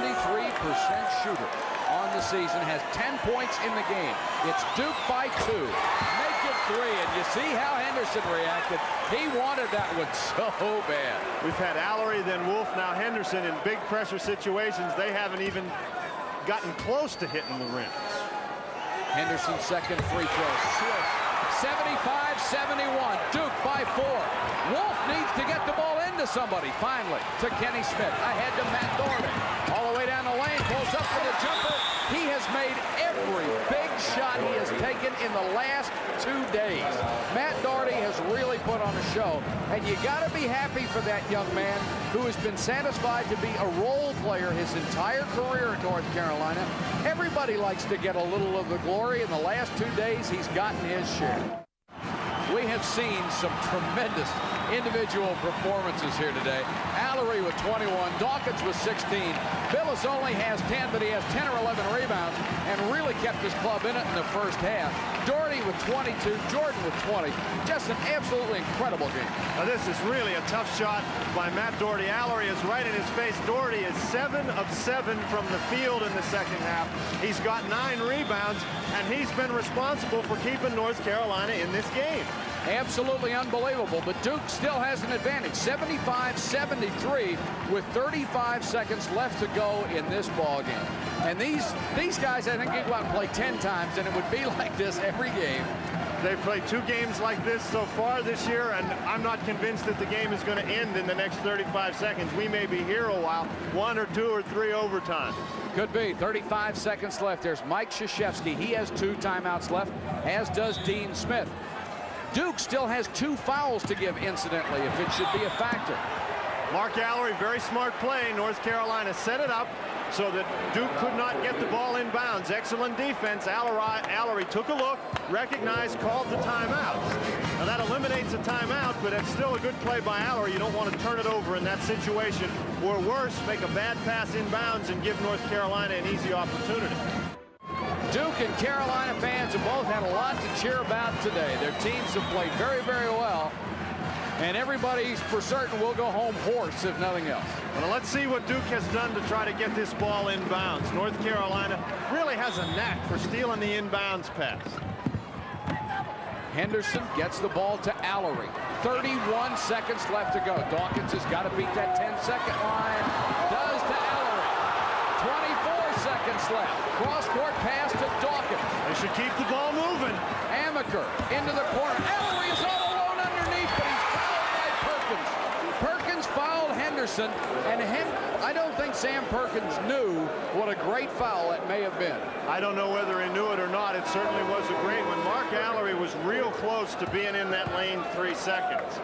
shooter on the season, has 10 points in the game. It's Duke by 2. Make it 3, and you see how Henderson reacted. He wanted that one so bad. We've had Allery, then Wolf, now Henderson in big pressure situations. They haven't even gotten close to hitting the rim. Henderson's second free throw. 75-71. Duke by 4. Wolf needs to get the ball into somebody. Finally to Kenny Smith. Ahead to Matt Doherty. All the way down the lane. Pulls up for the jumper. He has made every big shot he has taken in the last 2 days. Matt Doherty has really put on a show. And you got to be happy for that young man who has been satisfied to be a role player his entire career at North Carolina. Everybody likes to get a little of the glory. In the last 2 days, he's gotten his share. We have seen some tremendous individual performances here today. Allery with 21. Dawkins with 16. Billis only has 10, but he has 10 or 11 rebounds and really kept his club in it in the first half. Doherty with 22. Jordan with 20. Just an absolutely incredible game. Now this is really a tough shot by Matt Doherty. Allery is right in his face. Doherty is 7 of 7 from the field in the second half. He's got 9 rebounds, and he's been responsible for keeping North Carolina in this game. Absolutely unbelievable, but Duke still has an advantage. 75-73 with 35 seconds left to go in this ball game. And these guys, I think, can go out and play 10 times, and it would be like this every game. They've played 2 games like this so far this year, and I'm not convinced that the game is going to end in the next 35 seconds. We may be here a while, 1 or 2 or 3 overtimes. Could be. 35 seconds left. There's Mike Krzyzewski. He has 2 timeouts left, as does Dean Smith. Duke still has 2 fouls to give, incidentally, if it should be a factor. Mark Allery, very smart play. North Carolina set it up so that Duke could not get the ball in bounds. Excellent defense. Allery took a look, recognized, called the timeout. Now that eliminates a timeout, but it's still a good play by Allery. You don't want to turn it over in that situation, or worse, make a bad pass in bounds and give North Carolina an easy opportunity. Duke and Carolina fans have both had a lot to cheer about today. Their teams have played very, very well. And everybody, for certain, will go home hoarse, if nothing else. Well, let's see what Duke has done to try to get this ball in bounds. North Carolina really has a knack for stealing the inbounds pass. Henderson gets the ball to Allery. 31 seconds left to go. Dawkins has got to beat that 10-second line. Does to Allery. 24 seconds left. Cross-court pass to Dawkins. They should keep the ball moving. Amaker into the corner. Allery is all alone underneath, but he's fouled by Perkins. Perkins fouled Henderson, and I don't think Sam Perkins knew what a great foul it may have been. I don't know whether he knew it or not. It certainly was a great one. Mark Allery was real close to being in that lane 3 seconds.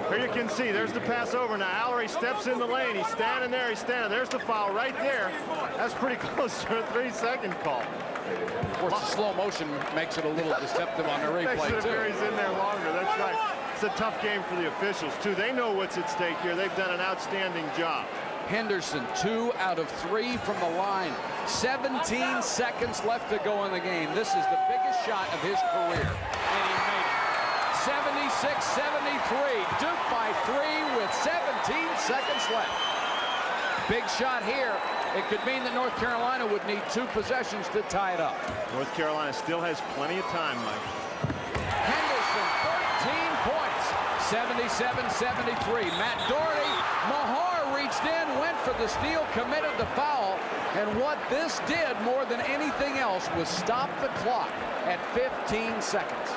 Here you can see, there's the pass over. Now Allery steps in the lane. He's standing there. He's standing. There's the foul right there. That's pretty close to a 3-second call. Of course, the slow motion makes it a little deceptive on the replay, makes it too. appear he's in there longer. That's right. It's a tough game for the officials, too. They know what's at stake here. They've done an outstanding job. Henderson, 2 out of 3 from the line. 17 seconds left to go in the game. This is the biggest shot of his career. And he made it. 76-73. Duke by 3 with 17 seconds left. Big shot here. It could mean that North Carolina would need 2 possessions to tie it up. North Carolina still has plenty of time, Mike. Henderson, 13 points. 77-73. Matt Doherty, Mahar reached in, went for the steal, committed the foul. And what this did more than anything else was stop the clock at 15 seconds.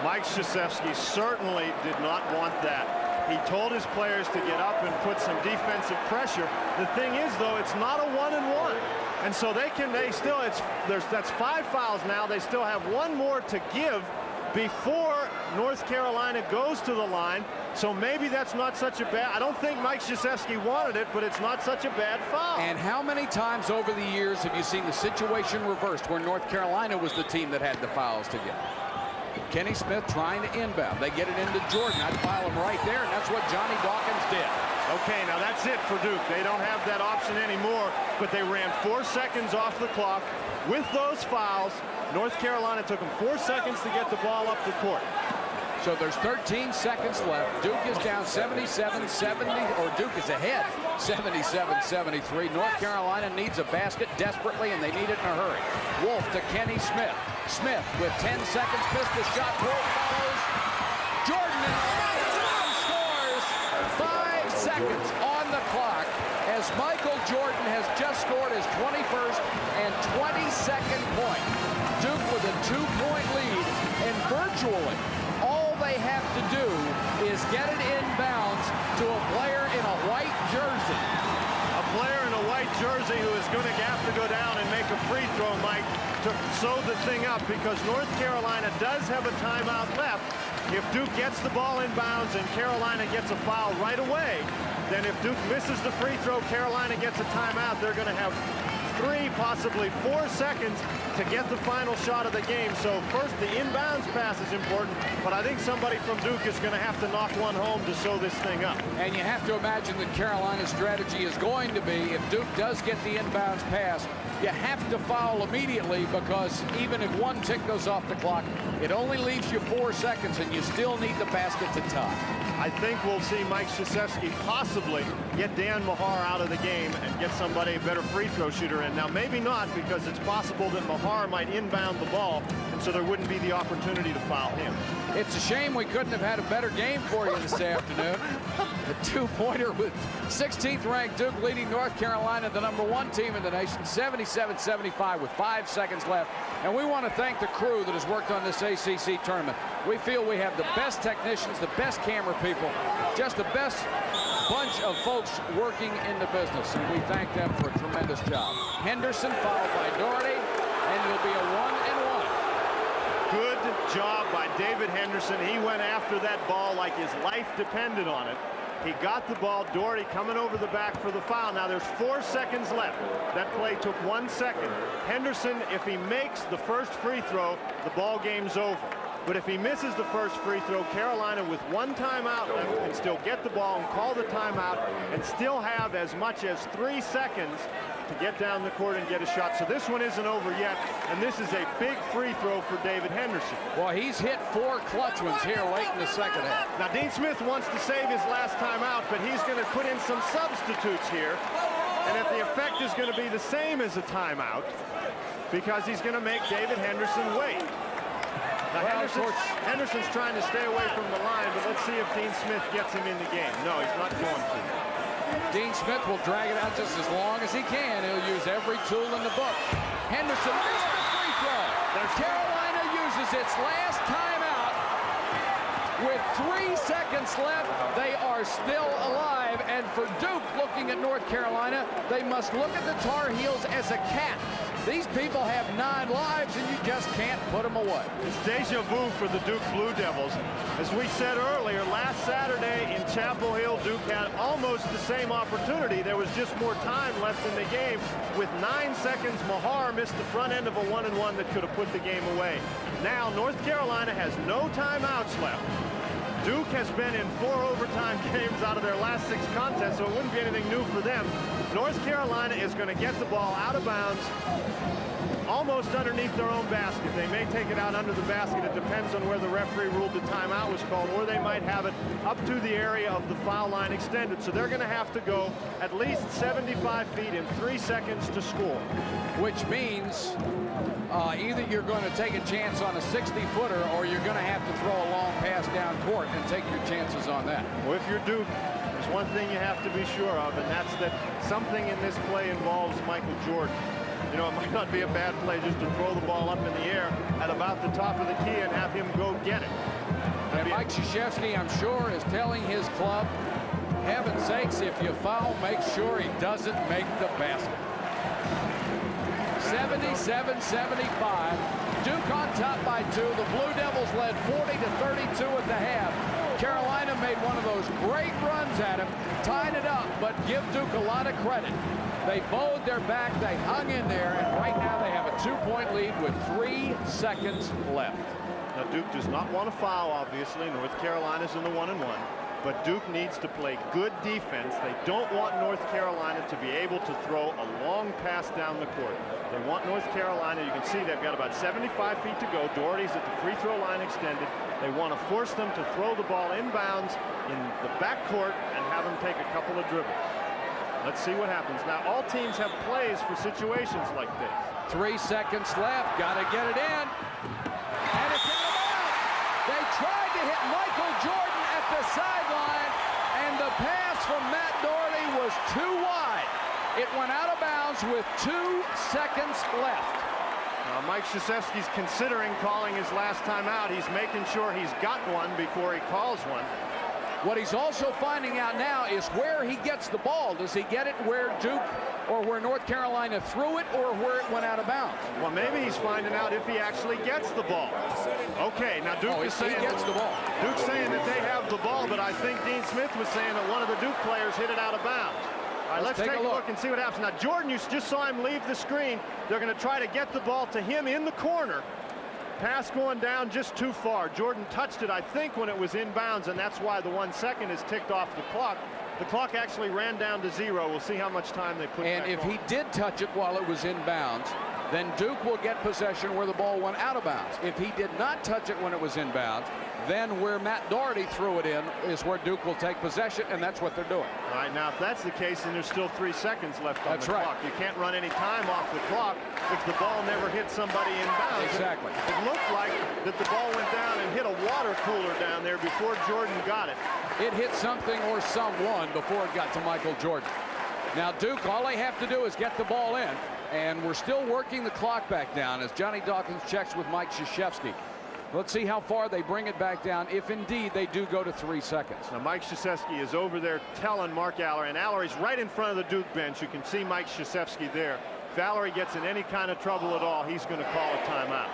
Mike Krzyzewski certainly did not want that. He told his players to get up and put some defensive pressure. The thing is, though, it's not a 1-and-1. And so that's 5 fouls now. They still have 1 more to give before North Carolina goes to the line. So maybe that's not such a bad. I don't think Mike Krzyzewski wanted it, but it's not such a bad foul. And how many times over the years have you seen the situation reversed where North Carolina was the team that had the fouls to give? Kenny Smith trying to inbound. They get it into Jordan. I'd file him right there, and that's what Johnny Dawkins did. Okay, now that's it for Duke. They don't have that option anymore, but they ran 4 seconds off the clock. With those fouls, North Carolina took them 4 seconds to get the ball up the court. So there's 13 seconds left. Duke is down 77-70, or Duke is ahead 77-73. North Carolina needs a basket desperately, and they need it in a hurry. Wolf to Kenny Smith. Smith with 10 seconds, pistol shot. Wolf follows. Jordan scores. 5 seconds on the clock as Michael Jordan has just scored his 21st and 22nd point. Duke with a 2-point lead, and virtually all they have to do is get it inbounds to a player in a white jersey. A player in a white jersey who is going to have to go down and make a free throw, Mike, to sew the thing up, because North Carolina does have a timeout left. If Duke gets the ball in bounds and Carolina gets a foul right away, then if Duke misses the free throw, Carolina gets a timeout. They're going to have 3, possibly 4 seconds to get the final shot of the game. So first, the inbounds pass is important, but I think somebody from Duke is going to have to knock one home to sew this thing up. And you have to imagine that Carolina's strategy is going to be, if Duke does get the inbounds pass, you have to foul immediately, because even if 1 tick goes off the clock, it only leaves you 4 seconds, and you still need the basket to tie. I think we'll see Mike Krzyzewski possibly get Dan Mahar out of the game and get somebody, a better free throw shooter in. Now, maybe not, because it's possible that Mahar might inbound the ball, and so there wouldn't be the opportunity to foul him. It's a shame we couldn't have had a better game for you this afternoon. The two-pointer with 16th ranked Duke leading North Carolina, the #1 team in the nation, 77-75 with 5 seconds left. And we want to thank the crew that has worked on this ACC tournament. We feel we have the best technicians, the best camera people, just the best bunch of folks working in the business, and we thank them for a tremendous job. Henderson followed by Doherty, and it'll be a 1-and-1. Good job by David Henderson. He went after that ball like his life depended on it. He got the ball. Doherty coming over the back for the foul. Now there's 4 seconds left. That play took 1 second. Henderson, if he makes the first free throw, the ball game's over. But if he misses the first free throw, Carolina with 1 timeout left can still get the ball and call the timeout and still have as much as 3 seconds to get down the court and get a shot. So this one isn't over yet, and this is a big free throw for David Henderson. Well, he's hit 4 clutch ones here late in the second half. Now, Dean Smith wants to save his last timeout, but he's going to put in some substitutes here. And if the effect is going to be the same as a timeout, because he's going to make David Henderson wait. Now, Well, Henderson's trying to stay away from the line, but let's see if Dean Smith gets him in the game. No, he's not going to. Dean Smith will drag it out just as long as he can. He'll use every tool in the book. Henderson missed the free throw. Carolina uses its last timeout. With 3 seconds left, they are still alive. And for Duke, looking at North Carolina, they must look at the Tar Heels as a cat. These people have 9 lives, and you just can't put them away. It's deja vu for the Duke Blue Devils. As we said earlier, last Saturday in Chapel Hill, Duke had almost the same opportunity. There was just more time left in the game. With 9 seconds, Mahar missed the front end of a 1-and-1 that could have put the game away. Now, North Carolina has no timeouts left. Duke has been in 4 overtime games out of their last 6 contests, so it wouldn't be anything new for them. North Carolina is going to get the ball out of bounds, almost underneath their own basket. They may take it out under the basket. It depends on where the referee ruled the timeout was called, or they might have it up to the area of the foul line extended. So they're going to have to go at least 75 feet in 3 seconds to score. Which means either you're going to take a chance on a 60-footer, or you're going to have to throw a long pass down court and take your chances on that. Well, if you're Duke, there's one thing you have to be sure of, and that's that something in this play involves Michael Jordan. You know, it might not be a bad play just to throw the ball up in the air at about the top of the key and have him go get it. And Mike Krzyzewski, I'm sure, is telling his club, heaven's sakes, if you foul, make sure he doesn't make the basket. 77-75. Duke on top by 2. The Blue Devils led 40-32 at the half. Carolina made one of those great runs at him, tied it up, but give Duke a lot of credit. They bowed their back, they hung in there, and right now they have a 2-point lead with 3 seconds left. Now, Duke does not want to foul, obviously. North Carolina's in the 1-and-1. But Duke needs to play good defense. They don't want North Carolina to be able to throw a long pass down the court. They want North Carolina, you can see they've got about 75 feet to go. Doherty's at the free throw line extended. They want to force them to throw the ball inbounds in the backcourt and have them take a couple of dribbles. Let's see what happens. Now, all teams have plays for situations like this. 3 seconds left. Got to get it in. And it's out of bounds. They tried to hit Michael Jordan at the sideline, and the pass from Matt Doherty was too wide. It went out of bounds with 2 seconds left. Mike Krzyzewski's considering calling his last time out. He's making sure he's got one before he calls one. What he's also finding out now is where he gets the ball. Does he get it where Duke or where North Carolina threw it, or where it went out of bounds? Well, maybe he's finding out if he actually gets the ball. Okay, now Duke is saying he gets the ball. Duke's saying that they have the ball, but I think Dean Smith was saying that one of the Duke players hit it out of bounds. All right, let's take a look and see what happens. Now, Jordan, you just saw him leave the screen. They're going to try to get the ball to him in the corner. Pass going down just too far. Jordan touched it, I think, when it was inbounds, and that's why the 1 second is ticked off the clock. The clock actually ran down to 0. We'll see how much time they put back on. And if he did touch it while it was inbounds, then Duke will get possession where the ball went out of bounds. If he did not touch it when it was inbounds, then where Matt Doherty threw it in is where Duke will take possession, and that's what they're doing. All right, now if that's the case, then there's still 3 seconds left on the clock. You can't run any time off the clock if the ball never hits somebody inbounds. Exactly. It looked like that the ball went down and hit a water cooler down there before Jordan got it. It hit something or someone before it got to Michael Jordan. Now Duke, all they have to do is get the ball in, and we're still working the clock back down as Johnny Dawkins checks with Mike Krzyzewski. Let's see how far they bring it back down, if indeed they do go to 3 seconds. Now Mike Krzyzewski is over there telling Mark Allery, and Allery's right in front of the Duke bench. You can see Mike Krzyzewski there. If Allery gets in any kind of trouble at all, he's going to call a timeout.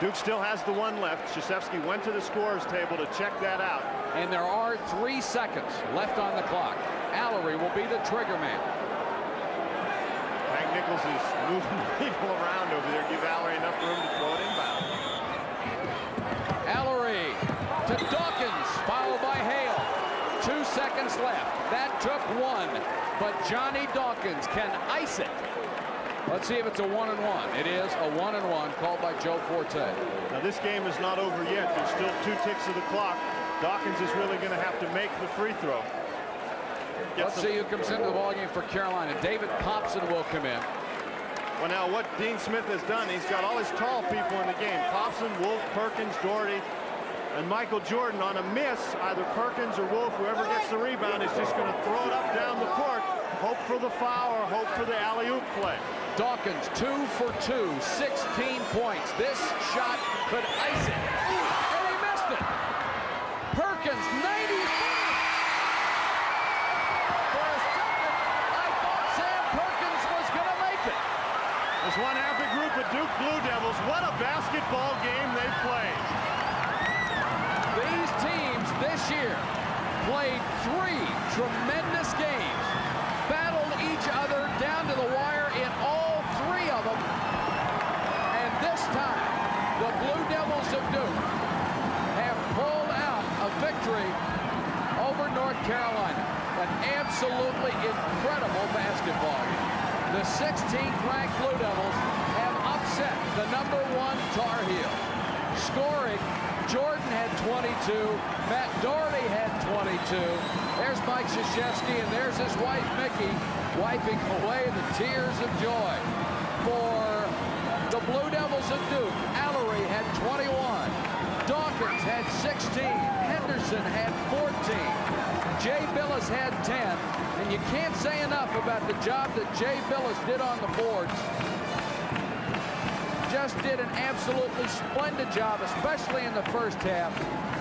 Duke still has the 1 left. Krzyzewski went to the scorer's table to check that out. And there are 3 seconds left on the clock. Allery will be the trigger man. Hank Nichols is moving people around over there. Give Allery enough room to throw it inbound. Allery to Dawkins, fouled by Hale. 2 seconds left. That took 1, but Johnny Dawkins can ice it. Let's see if it's a 1-and-1. It is a 1-and-1 called by Joe Forte. Now this game is not over yet. There's still 2 ticks of the clock. Dawkins is really going to have to make the free throw. Let's see who comes into the ballgame for Carolina. David Popson will come in. Well, now what Dean Smith has done, he's got all his tall people in the game. Popson, Wolf, Perkins, Doherty, and Michael Jordan. On a miss, either Perkins or Wolf, whoever gets the rebound, is just going to throw it up down the court, hope for the foul or hope for the alley-oop play. Dawkins 2 for 2, 16 points. This shot could ice it. And he missed it. Perkins, 90. For a second, I thought Sam Perkins was going to make it. There's one happy group of Duke Blue Devils. What a basketball game they played. These teams this year played 3 tremendous games, battled each other down to the wire in all 3 of them. And this time, the Blue Devils of Duke have pulled out a victory over North Carolina. An absolutely incredible basketball game. The 16th ranked Blue Devils have upset the #1 Tar Heel. Scoring, Jordan had 22, Matt Doherty had 22. There's Mike Krzyzewski, and there's his wife, Mickey, wiping away the tears of joy. For the Blue Devils of Duke, Allery had 21. Dawkins had 16. Henderson had 14. Jay Billis had 10. And you can't say enough about the job that Jay Billis did on the boards. Just did an absolutely splendid job, especially in the first half.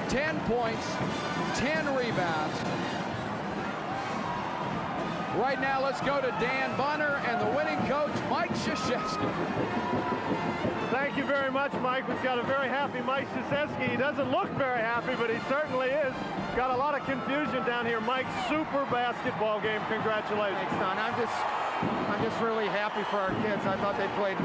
10 points, 10 rebounds. Right now, let's go to Dan Bonner and the winning coach, Mike Krzyzewski. Thank you very much, Mike. We've got a very happy Mike Krzyzewski. He doesn't look very happy, but he certainly is. Got a lot of confusion down here. Mike, super basketball game. Congratulations. Thanks, Don. I'm just really happy for our kids. I thought they played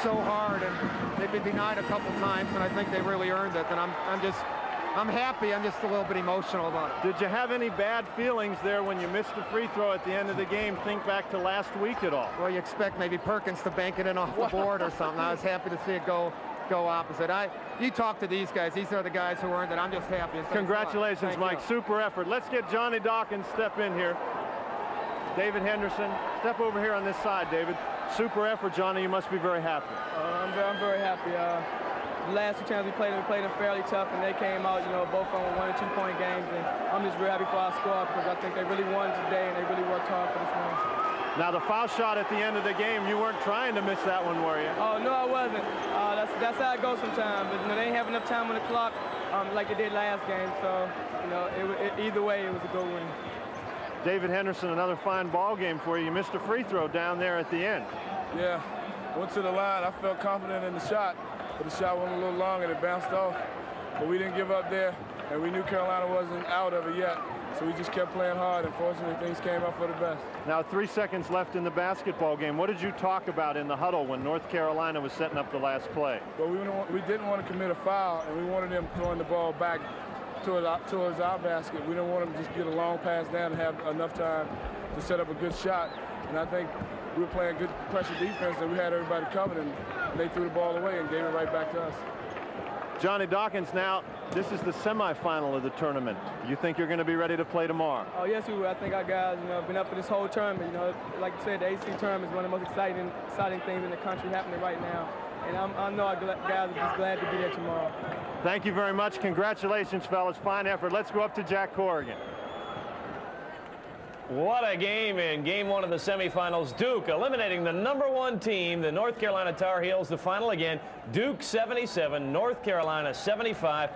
so hard, and they've been denied a couple times, and I think they really earned it. And I'm happy. I'm just a little bit emotional about it. Did you have any bad feelings there when you missed a free throw at the end of the game? Think back to last week at all? Well, you expect maybe Perkins to bank it in off the board or something. I was happy to see it go opposite. You talk to these guys. These are the guys who earned it. I'm just happy. Congratulations, Mike. Super effort. Let's get Johnny Dawkins step in here. David Henderson, step over here on this side, David. Super effort, Johnny. You must be very happy. I'm very happy. The last 2 times we played them fairly tough, and they came out, both on 1- and 2-point games. And I'm just very happy for our squad because I think they really won today, and they really worked hard for this win. Now, the foul shot at the end of the game, you weren't trying to miss that one, were you? Oh, no, I wasn't. That's how it goes sometimes. But they didn't have enough time on the clock like they did last game. So, either way, it was a good win. David Henderson, another fine ball game for you. You missed a free throw down there at the end. Yeah, went to the line. I felt confident in the shot, but the shot went a little long and it bounced off. But we didn't give up there. and we knew Carolina wasn't out of it yet. So we just kept playing hard, and fortunately things came out for the best. Now 3 seconds left in the basketball game. What did you talk about in the huddle when North Carolina was setting up the last play? Well, we didn't want to commit a foul, and we wanted them throwing the ball back towards our basket. We didn't want them to just get a long pass down and have enough time to set up a good shot. And I think we were playing good pressure defense, and we had everybody covered, and they threw the ball away and gave it right back to us. Johnny Dawkins, now this is the semifinal of the tournament. You think you're going to be ready to play tomorrow? Oh, yes, we will. I think our guys, have been up for this whole tournament. Like you said, the ACC tournament is one of the most exciting things in the country happening right now. And I know our guys are just glad to be there tomorrow. Thank you very much. Congratulations, fellas. Fine effort. Let's go up to Jack Corrigan. What a game in game one of the semifinals. Duke eliminating the #1 team, the North Carolina Tar Heels. The final again, Duke 77, North Carolina 75.